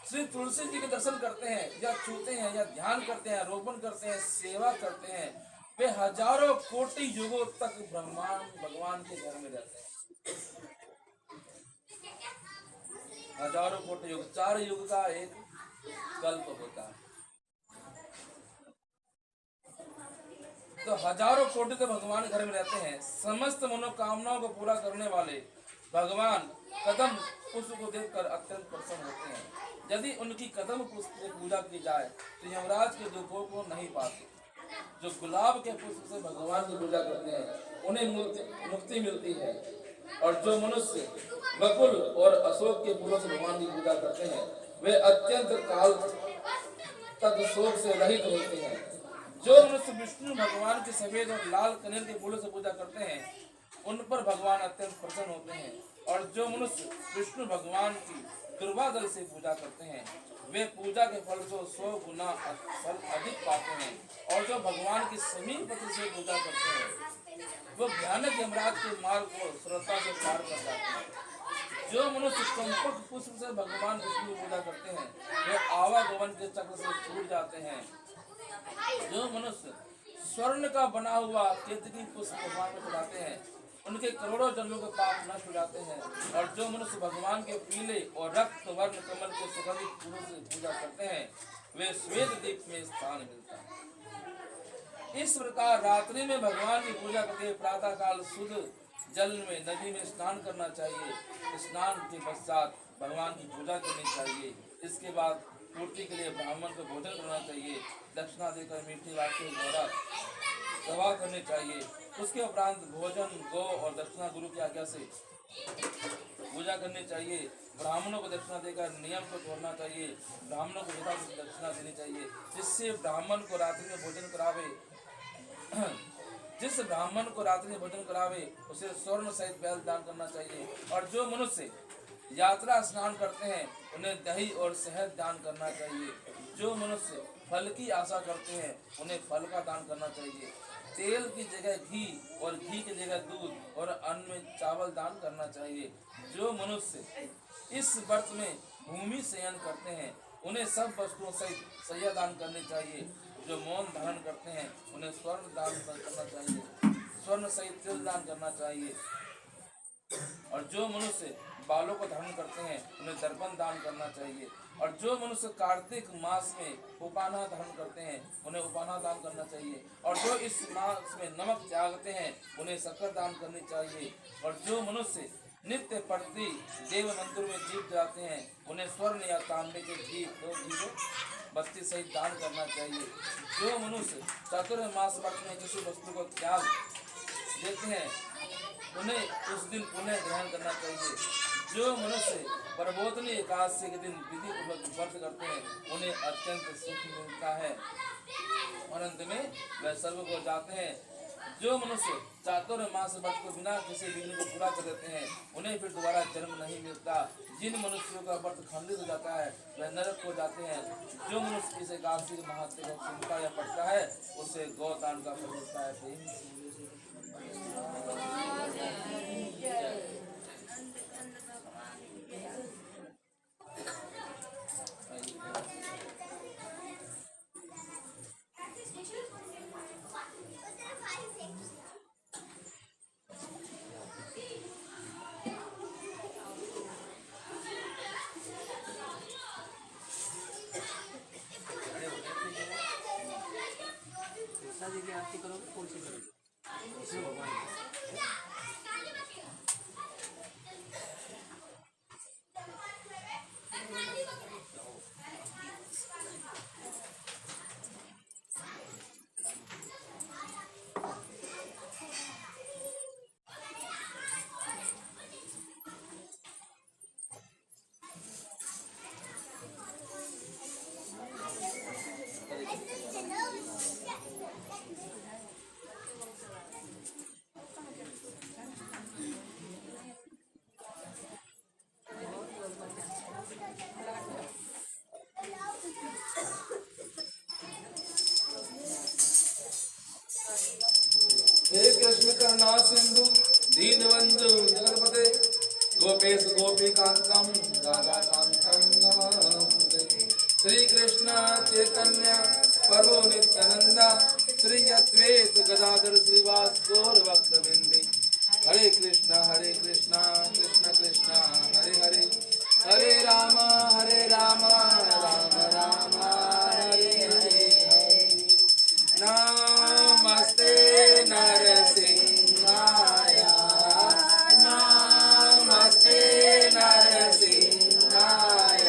श्री तुलसी जी के दर्शन करते हैं या छूते हैं या ध्यान करते हैं, रोपण करते हैं, सेवा करते हैं, वे हजारों कोटि युगों तक भगवान के घर में रहते हैं। हजारों कोटि युग, 4 युग का एक कल्प होता है। तो हजारों कोटि तो भगवान घर में रहते हैं। समस्त मनोकामनाओं को पूरा करने वाले भगवान कदम पुष्प को देखकर अत्यंत प्रसन्न होते हैं। यदि उनकी कदम पुष्प की पूजा की जाए तो यमराज के दुखों को नहीं पाते। जो गुलाब के पुष्प से भगवान की पूजा करते हैं, उन्हें मुक्ति मिलती है। और जो मनुष्य बकुल और अशोक के फूलों से भगवान की पूजा करते हैं, वे अत्यंत काल तक शोक से रहित होते हैं। जो मनुष्य विष्णु भगवान की सफेद और लाल कनेर के फूलों से पूजा करते हैं उन पर भगवान अत्यंत प्रसन्न होते हैं। और जो मनुष्य विष्णु भगवान की दुर्वा दल से पूजा करते हैं वे पूजा के फल को 100 गुना फल अधिक पाते हैं। और जो भगवान की समीप पति से पूजा करते हैं वो भयानक यमराज के मार्ग को श्रद्धा से पार कर जाते हैं। जो मनुष्य चंपक पुष्प से भगवान विष्णु की पूजा करते हैं वे आवागमन के चक्र से छूट जाते हैं। जो मनुष्य स्वर्ण का बना हुआ केतकी पुष्प भगवान को चढ़ाते हैं उनके करोड़ों जन्मों के पाप नष्ट हो जाते हैं। और जो मनुष्य भगवान के पीले और रक्त वर्ण कमल के सुगंधित फूलों से पूजा करते हैं वे श्वेत दीप में स्थान मिलता है। इस प्रकार रात्रि में भगवान की पूजा करके प्रातः काल शुद्ध जल में नदी में स्नान करना चाहिए। स्नान के पश्चात भगवान की पूजा करनी चाहिए। इसके बाद पूर्ति के लिए ब्राह्मण को भोजन करना चाहिए। दक्षिणा देकर मीठी वाक्य द्वारा सभा करनी चाहिए। उसके उपरांत भोजन गौ और दक्षिणा गुरु की आज्ञा से पूजा करनी चाहिए। ब्राह्मणों को दक्षिणा देकर नियम को तोड़ना चाहिए। ब्राह्मणों को यथावत दक्षिणा देनी चाहिए। जिससे ब्राह्मण को रात्रि में भोजन करावे जिस ब्राह्मण को रात्रि में भोजन करावे उसे स्वर्ण सहित बैल दान करना चाहिए। और जो मनुष्य यात्रा स्नान करते हैं उन्हें दही और शहद दान करना चाहिए। जो मनुष्य फल की आशा करते हैं उन्हें फल का दान करना चाहिए। तेल की जगह घी और घी की जगह दूध और अन्न में चावल दान करना चाहिए। जो मनुष्य इस व्रत में भूमि शयन करते हैं उन्हें सब वस्तुओं सहित सैया दान करनी चाहिए। जो मौन धारण करते हैं उन्हें स्वर्ण दान करना चाहिए। स्वर्ण सहित तिल दान करना चाहिए। और जो मनुष्य बालों को धारण करते हैं उन्हें दर्पण दान करना चाहिए। और जो मनुष्य कार्तिक मास में उपाना धारण करते हैं उन्हें उपाना दान करना चाहिए। और जो इस मास में नमक त्यागते हैं उन्हें शक्कर दान करनी चाहिए। और जो मनुष्य नित्य प्रति देव मंदिर में दीप जलाते हैं उन्हें स्वर्ण या तांबे के दीप बत्ती सहित दान करना चाहिए। जो मनुष्य चातुर्मास व्रत में किसी वस्तु को त्याग देते हैं उन्हें उस दिन पुण्य ग्रहण करना चाहिए। जो मनुष्य प्रबोधनी एकादशी के दिन विधि पूर्वक व्रत करते हैं उन्हें अत्यंत सुख मिलता है और अंत में वह स्वर्ग को जाते हैं। जो मनुष्य चातुर्मास व्रत को बिना किसी विघ्न को पूरा कर देते हैं उन्हें फिर दोबारा जन्म नहीं मिलता। जिन मनुष्यों का व्रत खंडित हो जाता है वह नरक को जाते हैं। जो मनुष्य इस एकादशी के महत्व को सुनता या पढ़ता है उसे गौदान का फल मिलता है। आरती करोगे कौन सी करोगे? भगवान हे कृष्ण करुणा सिंधु दीनबंधु जगतपते गोपेश गोपीकांतम राधाकांतम नमस्ते। श्री कृष्ण चैतन्य प्रभु नित्यानंदा श्री अद्वैत गदाधर श्रीवासगौर भक्तवृंदे। हरे कृष्णा कृष्ण कृष्ण हरे हरे, हरे राम राम राम हरे हरे। नमस्ते नरसिंहाय, नमस्ते नरसिंहाय।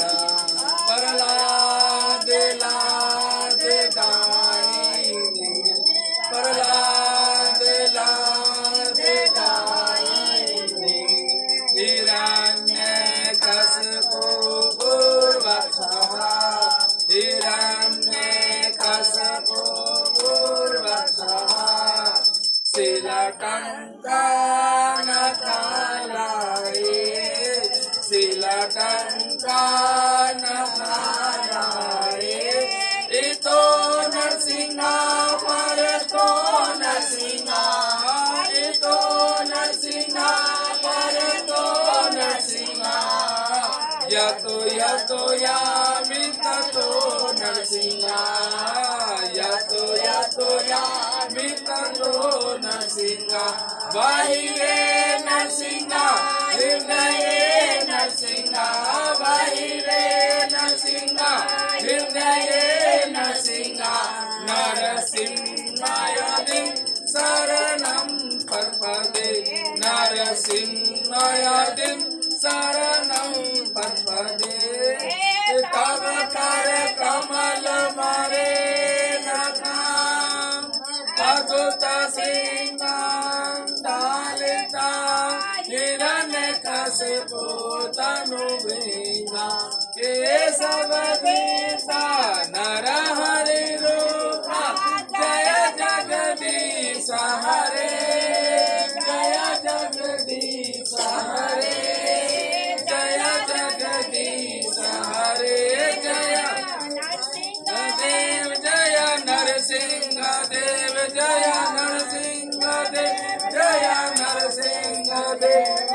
प्रहलाद लाद दायिनी, प्रहलाद लाद दायिनी। हिरण्यकशिपु पूर्वक्षः शिला टंका न खालाए शिला टंका न खालाए इतो नरसिंहा पर तो नरसिंहा इतो नरसिंहा पर तो नरसिंहा यतो यामित तो नरसिंहा यतो यामित तो नरसिंहा बाहिरे नरसिंहा हृदये नरसिंहा बाहिरे नरसिंहा हृदये नरसिंहा नरसिंहायदि शरणं प्रपदे नरसिंहायदि शरणं प्रपदे तव कर कमल मरे नखाम अद्भुत सिंहां डालिता हिरण्यकशिपु तनु भृंगा केशव दीता नरहरि रूपा जय जगदीश हरे जय जगदीश हरे जय जगदीश हरे जय देव जय नरसिंह देव जय नरसिंह देव जय नरसिंह देव